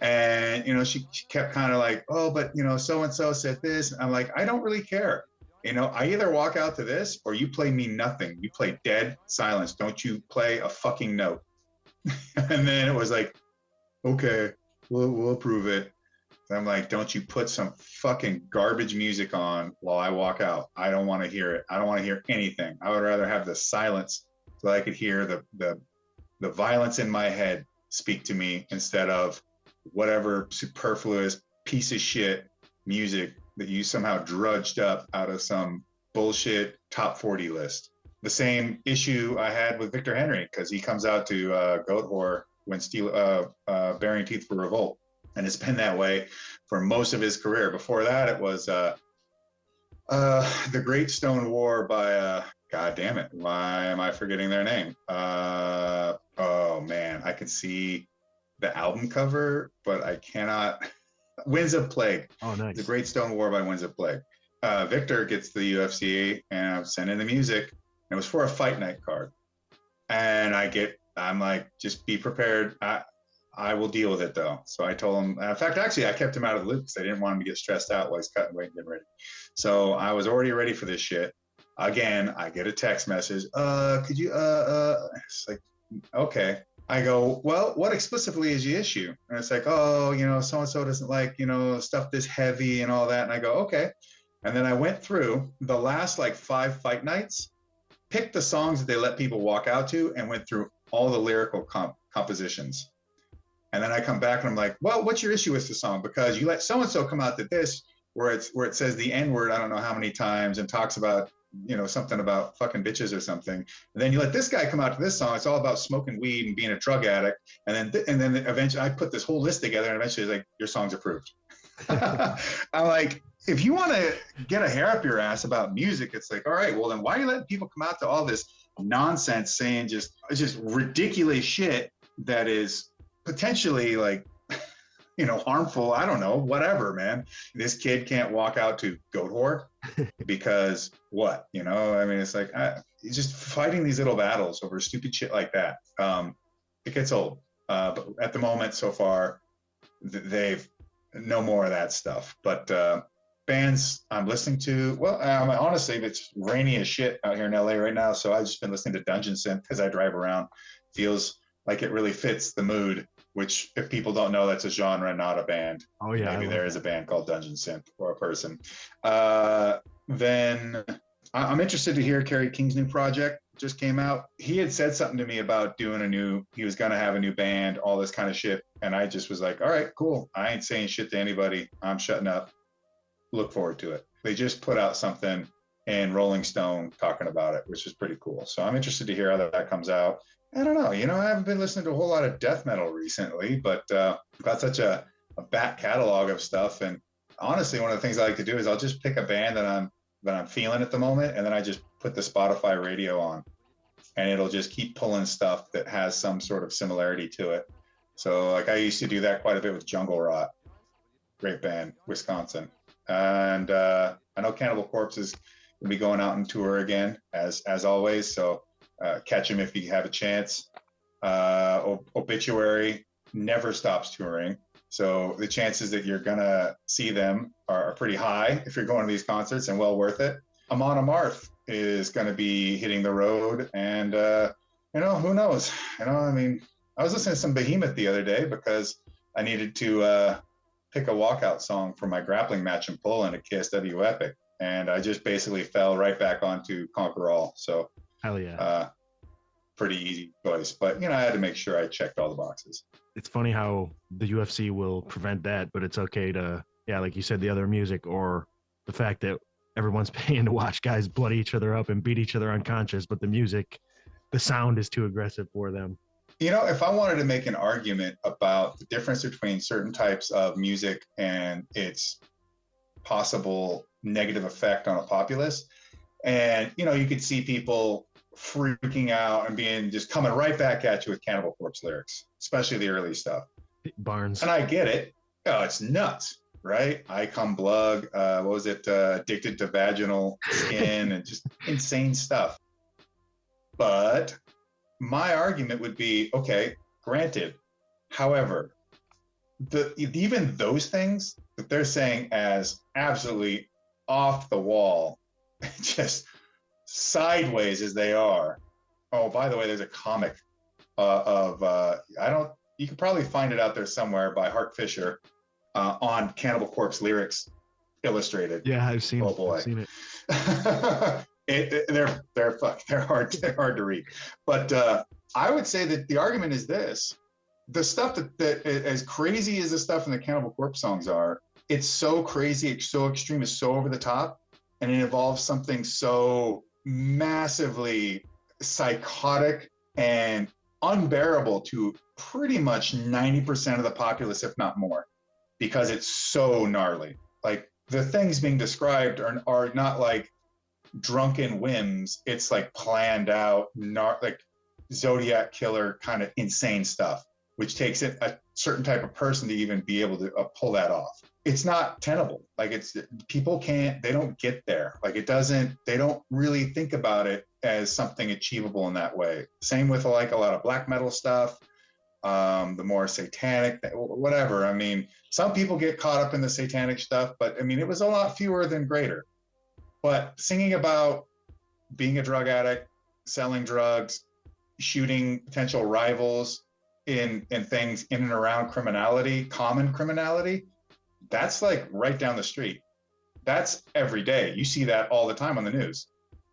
And, she kept kind of like, oh, but, so-and-so said this. I'm like, I don't really care. I either walk out to this or you play me nothing. You play dead silence. Don't you play a fucking note. And then it was like, okay, we'll approve it. And I'm like, don't you put some fucking garbage music on while I walk out. I don't want to hear it. I don't want to hear anything. I would rather have the silence so I could hear the violence in my head speak to me instead of whatever superfluous piece of shit music that you somehow drudged up out of some bullshit top 40 list. The same issue I had with Victor Henry, because he comes out to Goat Whore when Bearing Teeth for Revolt. And it's been that way for most of his career. Before that, it was The Great Stone War by, God damn it, why am I forgetting their name? Oh man, I can see the album cover, but I cannot. Winds of Plague. Oh, nice. The Great Stone War by Winds of Plague. Victor gets the UFC, and I'm sending the music. And it was for a fight night card. And I'm like, just be prepared. I will deal with it though. So I told him, in fact, actually, I kept him out of the loop because I didn't want him to get stressed out while he's cutting weight and getting ready. So I was already ready for this shit. Again, I get a text message. Could you, it's like, okay. I go, well, what explicitly is the issue? And it's like, oh, so-and-so doesn't like, stuff this heavy and all that. And I go, okay. And then I went through the last like 5 fight nights, picked the songs that they let people walk out to, and went through all the lyrical compositions. And then I come back and I'm like, well, what's your issue with the song? Because you let so-and-so come out to this where it says the N-word I don't know how many times and talks about, something about fucking bitches or something. And then you let this guy come out to this song. It's all about smoking weed and being a drug addict. And then eventually I put this whole list together and eventually it's like, your song's approved. I'm like, if you want to get a hair up your ass about music, it's like, all right, well then why are you letting people come out to all this nonsense saying just ridiculous shit that is potentially like, harmful. I don't know, whatever, man. This kid can't walk out to Goat Whore because what, it's like, he's just fighting these little battles over stupid shit like that. It gets old. But at the moment so far, they've no more of that stuff. But bands I'm listening to, well, honestly, it's rainy as shit out here in LA right now. So I've just been listening to Dungeon Synth because I drive around. Feels like it really fits the mood, which if people don't know, that's a genre, not a band. Oh yeah. Maybe there is a band called Dungeon Synth or a person. Then I'm interested to hear Kerry King's new project just came out. He had said something to me about he was going to have a new band, all this kind of shit. And I just was like, all right, cool. I ain't saying shit to anybody. I'm shutting up. Look forward to it. They just put out something in Rolling Stone talking about it, which is pretty cool. So I'm interested to hear how that comes out. I don't know. I haven't been listening to a whole lot of death metal recently, but I've got such a back catalog of stuff. And honestly, one of the things I like to do is I'll just pick a band that I'm feeling at the moment, and then I just put the Spotify radio on, and it'll just keep pulling stuff that has some sort of similarity to it. So like I used to do that quite a bit with Jungle Rot, great band, Wisconsin. And I know Cannibal Corpse is going to be going out on tour again, as always. So catch them if you have a chance. Obituary never stops touring. So the chances that you're going to see them are pretty high if you're going to these concerts, and well worth it. Amon Amarth is going to be hitting the road, and, who knows? I was listening to some Behemoth the other day because I needed to pick a walkout song for my grappling match and pull in a KSW Epic. And I just basically fell right back onto Conquer All. So, hell yeah. Pretty easy choice. But, I had to make sure I checked all the boxes. It's funny how the UFC will prevent that, but it's okay to, like you said, the other music or the fact that everyone's paying to watch guys bloody each other up and beat each other unconscious, but the music, the sound is too aggressive for them. If I wanted to make an argument about the difference between certain types of music and its possible negative effect on a populace, and, you could see people freaking out and being just coming right back at you with Cannibal Corpse lyrics, especially the early stuff. Barnes. And I get it. Oh, it's nuts, right? I Come Blug, Addicted to Vaginal Skin, and just insane stuff. But my argument would be, okay, granted. However, even those things that they're saying as absolutely off the wall, just sideways as they are. Oh, by the way, there's a comic you can probably find it out there somewhere by Hart Fisher on Cannibal Corpse lyrics illustrated. Yeah, I've seen Oh it. boy. I've seen it. They're hard to read. But I would say that the argument is this: the stuff that as crazy as the stuff in the Cannibal Corpse songs are, it's so crazy, it's so extreme, it's so over the top, and it involves something so massively psychotic and unbearable to pretty much 90% of the populace, if not more, because it's so gnarly. Like, the things being described are not like drunken whims. It's like planned out, like Zodiac killer kind of insane stuff, which takes it a certain type of person to even be able to pull that off. It's not tenable. Like, they don't get there. Like, they don't really think about it as something achievable in that way. Same with like a lot of black metal stuff, the more satanic, whatever. I mean, some people get caught up in the satanic stuff, but I mean, it was a lot fewer than greater. But singing about being a drug addict, selling drugs, shooting potential rivals in things in and around criminality, common criminality, that's like right down the street. That's every day. You see that all the time on the news.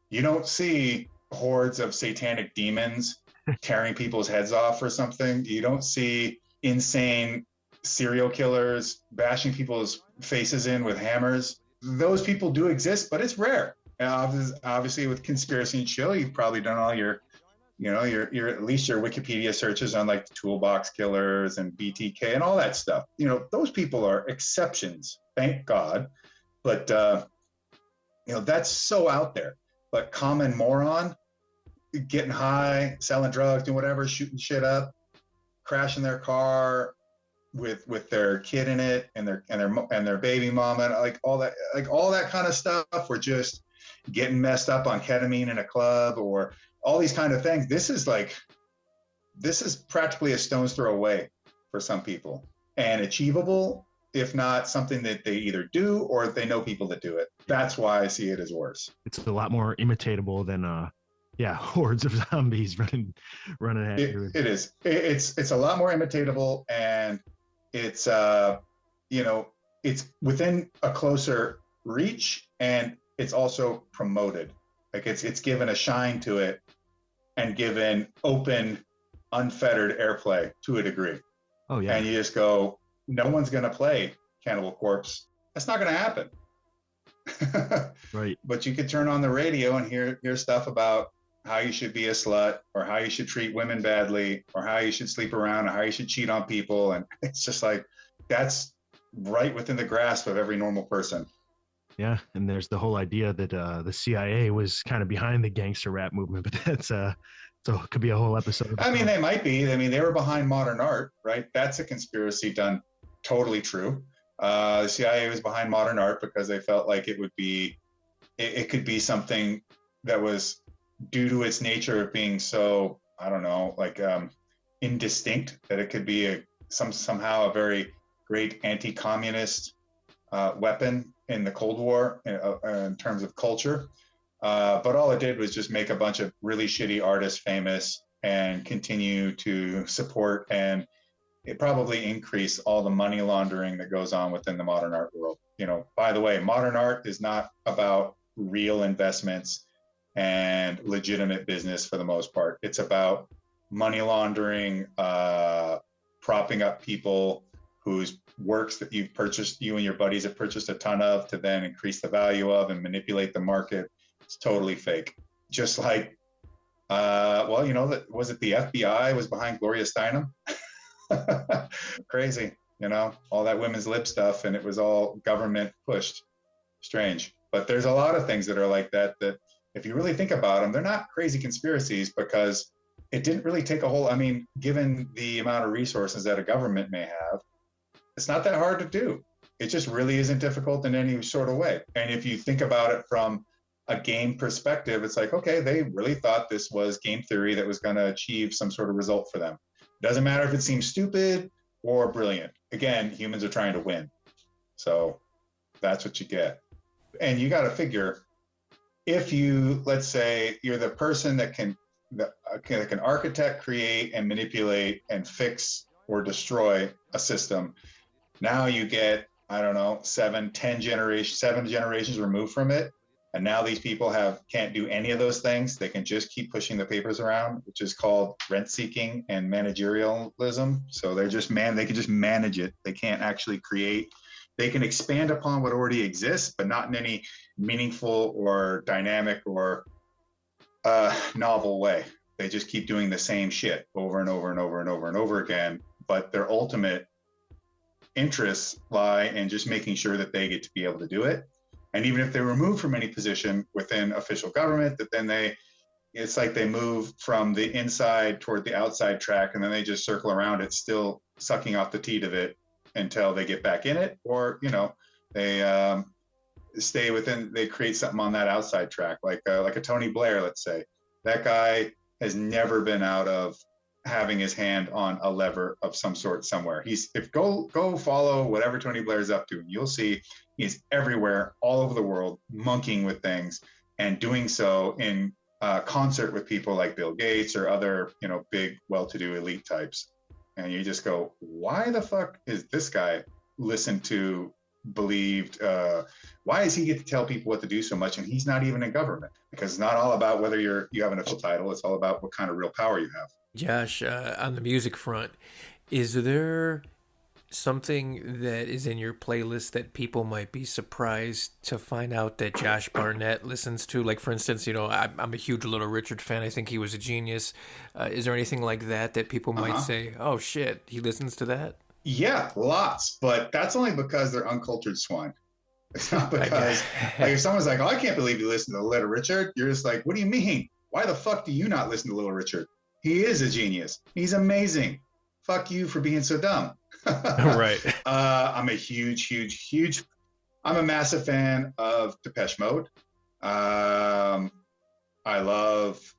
You don't see hordes of satanic demons tearing people's heads off or something. You don't see insane serial killers bashing people's faces in with hammers. Those people do exist, but it's rare. Obviously, with conspiracy and chill, you've probably done all your at least your Wikipedia searches on like the toolbox killers and BTK and all that stuff. Those people are exceptions, thank God. But that's so out there. But common moron, getting high, selling drugs, doing whatever, shooting shit up, crashing their car with their kid in it and their baby mama, like all that kind of stuff. We're just getting messed up on ketamine in a club or all these kind of things. This is practically a stone's throw away for some people, and achievable, if not something that they either do or they know people that do it. That's why I see it as worse. It's a lot more imitatable than hordes of zombies running at you. It is. It's a lot more imitatable, and it's it's within a closer reach, and it's also promoted. Like, it's given a shine to it and given open, unfettered airplay to a degree. Oh yeah. And you just go, no one's going to play Cannibal Corpse. That's not going to happen. Right. But you could turn on the radio and hear stuff about how you should be a slut, or how you should treat women badly, or how you should sleep around, or how you should cheat on people. And it's just like, that's right within the grasp of every normal person. Yeah, and there's the whole idea that the CIA was kind of behind the gangster rap movement, but that's so it could be a whole episode. I mean, they might be. I mean, they were behind modern art, right? That's a conspiracy done totally true. The CIA was behind modern art because they felt like it could be something that was, due to its nature of being so, I don't know, like indistinct, that it could be somehow a very great anti-communist weapon in the Cold War in terms of culture. But all it did was just make a bunch of really shitty artists famous and continue to support, and it probably increase all the money laundering that goes on within the modern art world. By the way, modern art is not about real investments and legitimate business for the most part. It's about money laundering, propping up people whose works that you and your buddies have purchased a ton of to then increase the value of and manipulate the market. It's totally fake. Just like, was it the FBI was behind Gloria Steinem? Crazy, all that women's lib stuff, and it was all government pushed. Strange. But there's a lot of things that are like that if you really think about them, they're not crazy conspiracies, because it didn't really take given the amount of resources that a government may have, it's not that hard to do. It just really isn't difficult in any sort of way. And if you think about it from a game perspective, it's like, okay, they really thought this was game theory that was going to achieve some sort of result for them. It doesn't matter if it seems stupid or brilliant. Again, humans are trying to win. So that's what you get. And you got to figure, if you, let's say you're the person like an architect create and manipulate and fix or destroy a system. Now you get, I don't know, 7 generations removed from it. And now these people can't do any of those things. They can just keep pushing the papers around, which is called rent seeking and managerialism. So they can just manage it. They can't actually create. They can expand upon what already exists, but not in any meaningful or dynamic or novel way. They just keep doing the same shit over and over and over and over and over again. But their ultimate interests lie in just making sure that they get to be able to do it. And even if they're removed from any position within official government, that then it's like they move from the inside toward the outside track, and then they just circle around it, still sucking off the teat of it until they get back in it, or they stay within. They create something on that outside track, like a Tony Blair, let's say. That guy has never been out of having his hand on a lever of some sort somewhere. Go follow whatever Tony Blair's up to, and you'll see he's everywhere, all over the world, monkeying with things, and doing so in concert with people like Bill Gates or other, big, well-to-do elite types. And you just go, why the fuck is this guy listened to, believed? Why does he get to tell people what to do so much, and he's not even in government? Because it's not all about whether you have an official title. It's all about what kind of real power you have. Josh, on the music front, is there something that is in your playlist that people might be surprised to find out that Josh Barnett listens to? Like, for instance, I'm a huge Little Richard fan. I think he was a genius. Is there anything like that people might say, oh shit, he listens to that? Yeah, lots. But that's only because they're uncultured swine. It's not because like if someone's like, oh, I can't believe you listen to Little Richard. You're just like, what do you mean? Why the fuck do you not listen to Little Richard? He is a genius. He's amazing. Fuck you for being so dumb. Right. I'm a massive fan of Depeche Mode. I love,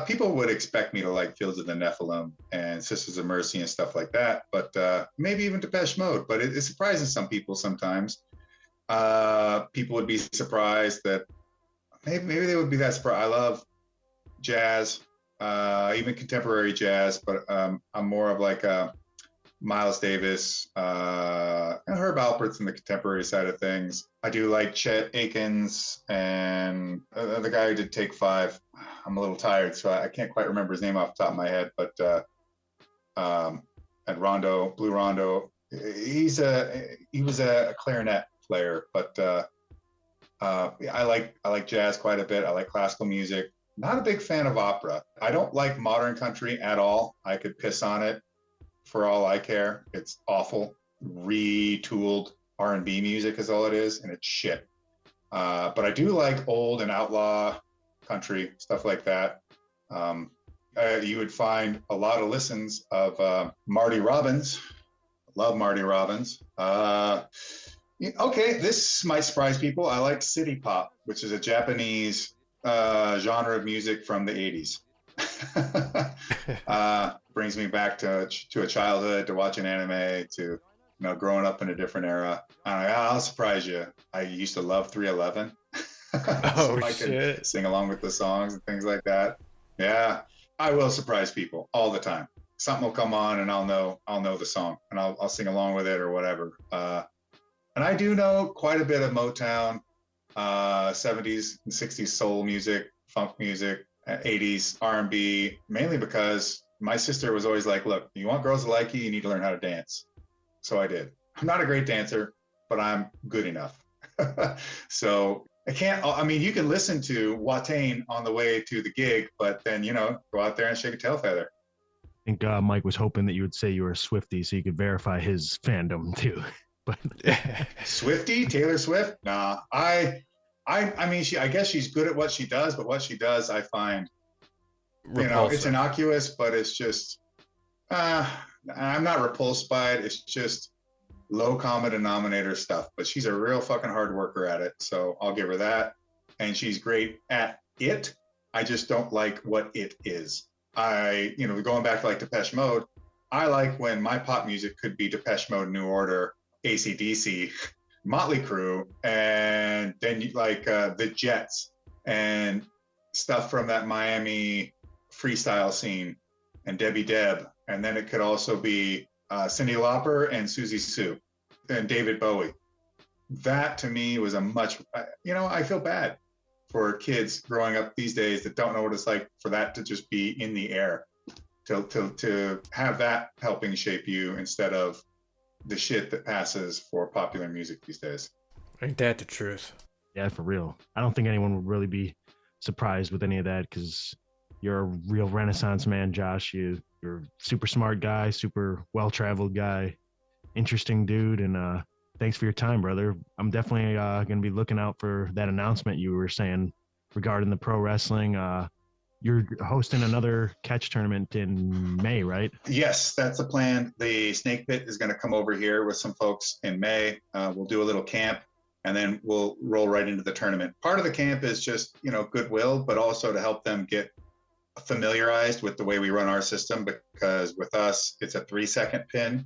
people would expect me to like Fields of the Nephilim and Sisters of Mercy and stuff like that, but maybe even Depeche Mode. But it surprises some people sometimes. People would be surprised that maybe they would be that surprised. I love jazz. Even contemporary jazz, but I'm more of like a Miles Davis and Herb Alpert's in the contemporary side of things. I do like Chet Akins and the guy who did Take 5. I'm a little tired, so I can't quite remember his name off the top of my head, but and Rondo, Blue Rondo, he was a clarinet player, but I like jazz quite a bit. I like classical music. Not a big fan of opera. I don't like modern country at all. I could piss on it for all I care. It's awful. Retooled R&B music is all it is, and it's shit. But I do like old and outlaw country, stuff like that. You would find a lot of listens of Marty Robbins. Love Marty Robbins. Okay, this might surprise people. I like city pop, which is a Japanese genre of music from the 80s. Brings me back to a childhood, to watching anime, to growing up in a different era. I'll surprise you. I used to love 311. Oh, so I shit. could sing along with the songs and things like that. Yeah, I will surprise people all the time. Something will come on and I'll know the song and I'll sing along with it or whatever. And I do know quite a bit of Motown, 70s and 60s soul music, funk music, 80s R&B, mainly because my sister was always like, look, you want girls to like you need to learn how to dance. So I did. I'm not a great dancer, but I'm good enough. So you can listen to Watain on the way to the gig, but then, go out there and shake a tail feather. I think Mike was hoping that you would say you were a Swiftie so you could verify his fandom too. But Swiftie, Taylor Swift? Nah, I mean, I guess she's good at what she does, but what she does, I find, Repulsive. it's innocuous, but it's just, I'm not repulsed by it. It's just low common denominator stuff, but she's a real fucking hard worker at it. So I'll give her that. And she's great at it. I just don't like what it is. Going back to like Depeche Mode, I like when my pop music could be Depeche Mode, New Order, AC/DC, Motley Crue, and then like the Jets and stuff from that Miami freestyle scene and Debbie Deb. And then it could also be Cyndi Lauper and Susie Sue and David Bowie. That to me was a much, I feel bad for kids growing up these days that don't know what it's like for that to just be in the air, to have that helping shape you instead of the shit that passes for popular music these days. Ain't that the truth? Yeah, for real. I don't think anyone would really be surprised with any of that because you're a real Renaissance man, Josh. You're a super smart guy, super well-traveled guy, interesting dude, and thanks for your time, brother. I'm definitely going to be looking out for that announcement you were saying regarding the pro wrestling. You're hosting another catch tournament in May, right? Yes, that's the plan. The Snake Pit is going to come over here with some folks in May. We'll do a little camp, and then we'll roll right into the tournament. Part of the camp is just, goodwill, but also to help them get familiarized with the way we run our system, because with us, it's a 3-second pin.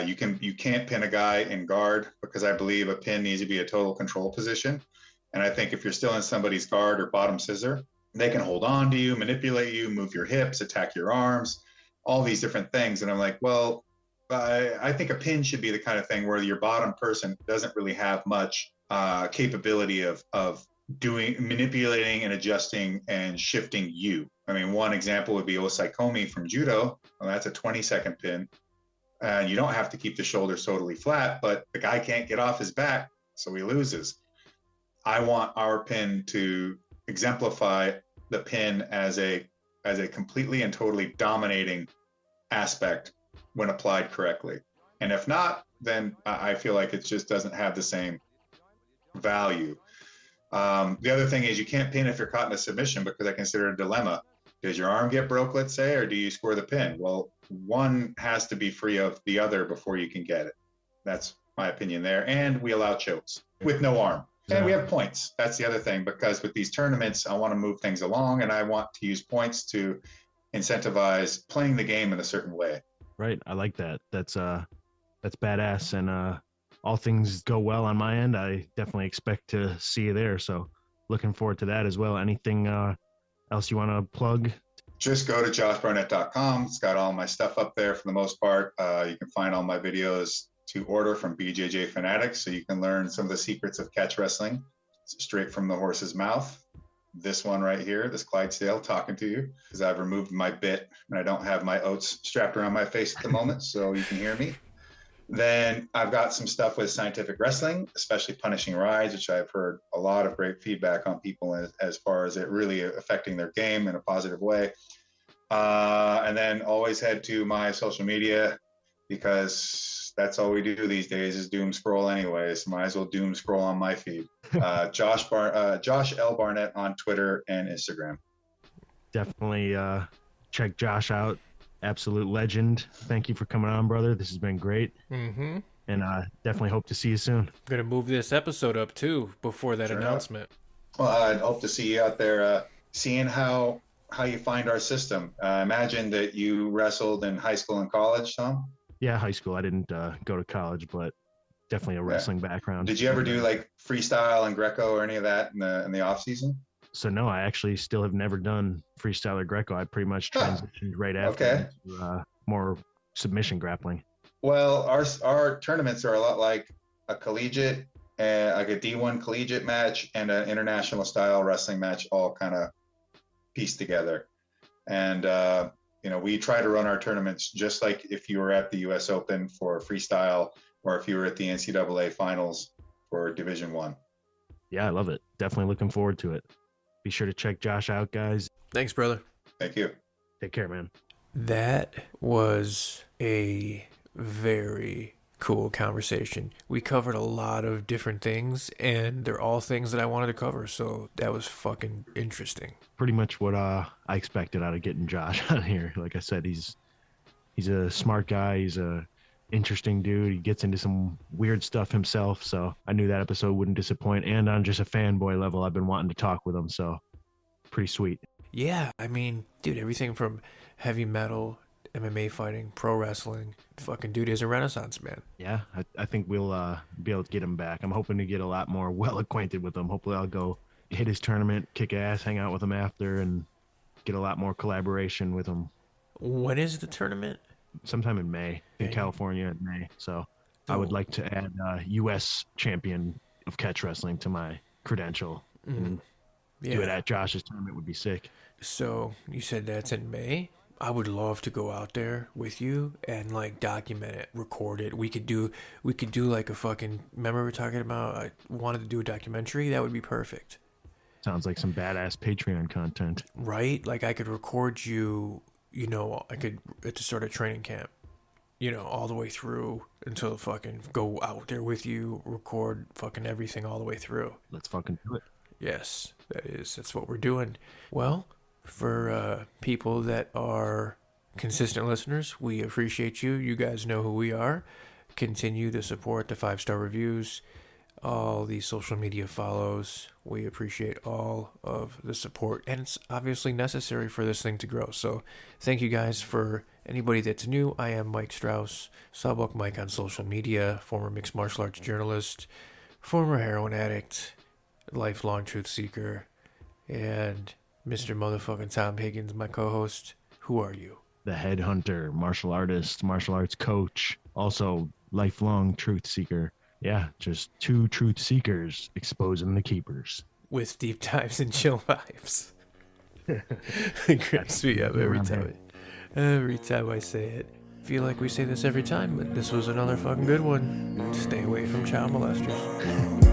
You can't pin a guy in guard because I believe a pin needs to be a total control position. And I think if you're still in somebody's guard or bottom scissor, they can hold on to you, manipulate you, move your hips, attack your arms, all these different things. And I'm like, well, I think a pin should be the kind of thing where your bottom person doesn't really have much capability of manipulating and adjusting and shifting you. I mean, one example would be Osaikomi from judo. Well, that's a 20-second pin. And you don't have to keep the shoulders totally flat, but the guy can't get off his back, so he loses. I want our pin to exemplify the pin as a completely and totally dominating aspect when applied correctly. And if not, then I feel like it just doesn't have the same value. The other thing is you can't pin if you're caught in a submission, because I consider it a dilemma. Does your arm get broke, let's say, or do you score the pin? Well, one has to be free of the other before you can get it. That's my opinion there. And we allow chokes with no arm. And we have points. That's the other thing, because with these tournaments, I want to move things along, and I want to use points to incentivize playing the game in a certain way. Right. I like that. That's badass. And all things go well on my end, I definitely expect to see you there. So looking forward to that as well. Anything else you want to plug? Just go to joshbarnett.com. It's got all my stuff up there for the most part. You can find all my videos to order from BJJ Fanatics, so you can learn some of the secrets of catch wrestling straight from the horse's mouth. This one right here, this Clydesdale talking to you, because I've removed my bit and I don't have my oats strapped around my face at the moment, so you can hear me. Then I've got some stuff with scientific wrestling, especially punishing rides, which I've heard a lot of great feedback on people as far as it really affecting their game in a positive way. And then always head to my social media, because that's all we do these days is doom scroll anyways. Might as well doom scroll on my feed. Josh L. Barnett on Twitter and Instagram. Definitely check Josh out. Absolute legend. Thank you for coming on, brother. This has been great. Mm-hmm. And definitely hope to see you soon. I'm going to move this episode up, too, before that announcement. Well, I'd hope to see you out there seeing how you find our system. Imagine that you wrestled in high school and college, Tom? Yeah, high school. I didn't go to college, but definitely a wrestling background. Did you ever do like freestyle and Greco or any of that in the off season? So no, I actually still have never done freestyle or Greco. I pretty much transitioned right after to more submission grappling. Well, our tournaments are a lot like a collegiate, like a D1 collegiate match and an international style wrestling match, all kind of pieced together. And we try to run our tournaments just like if you were at the U.S. Open for freestyle, or if you were at the NCAA finals for Division I. Yeah, I love it. Definitely looking forward to it. Be sure to check Josh out, guys. Thanks, brother. Thank you. Take care, man. That was a very cool conversation. We covered a lot of different things, and they're all things that I wanted to cover, so that was fucking interesting. Pretty much what I expected out of getting Josh on here. Like I said, he's a smart guy. He's a interesting dude. He gets into some weird stuff himself, so I knew that episode wouldn't disappoint. And on just a fanboy level, I've been wanting to talk with him, so pretty sweet. Yeah, I mean, dude, everything from heavy metal, MMA fighting, pro wrestling. Fucking dude is a renaissance man. Yeah, I think we'll be able to get him back. I'm hoping to get a lot more well acquainted with him. Hopefully I'll go hit his tournament, kick ass, hang out with him after, and get a lot more collaboration with them. When is the tournament? Sometime in May, in Okay. California in May. So I would like to add U.S. champion of catch wrestling to my credential. And do it Yeah. at Josh's tournament would be sick. So you said that's in May. I would love to go out there with you and like document it, record it. We could do like a fucking. Remember we were talking about? I wanted to do a documentary. That would be perfect, Sounds like some badass Patreon content. right? Like I could record you. You know, I could at the start of training camp. You know, all the way through until fucking go out there with you, record fucking everything all the way through. Let's fucking do it. Yes, that's what we're doing. Well, for people that are consistent listeners, we appreciate you. You guys know who we are. Continue to support the 5-star reviews, all the social media follows. We appreciate all of the support, and it's obviously necessary for this thing to grow. So thank you guys. For anybody that's new, I am Mike Strauss, Sawbuck Mike on social media, former mixed martial arts journalist, former heroin addict, lifelong truth seeker, and Mr. Motherfucking Tom Higgins, my co-host. Who are you? The headhunter, martial artist, martial arts coach, also lifelong truth seeker. Yeah, just two truth seekers exposing the keepers. With deep dives and chill vibes. It cracks me up every time. Every time I say it. Feel like we say this every time, but this was another fucking good one. Stay away from child molesters.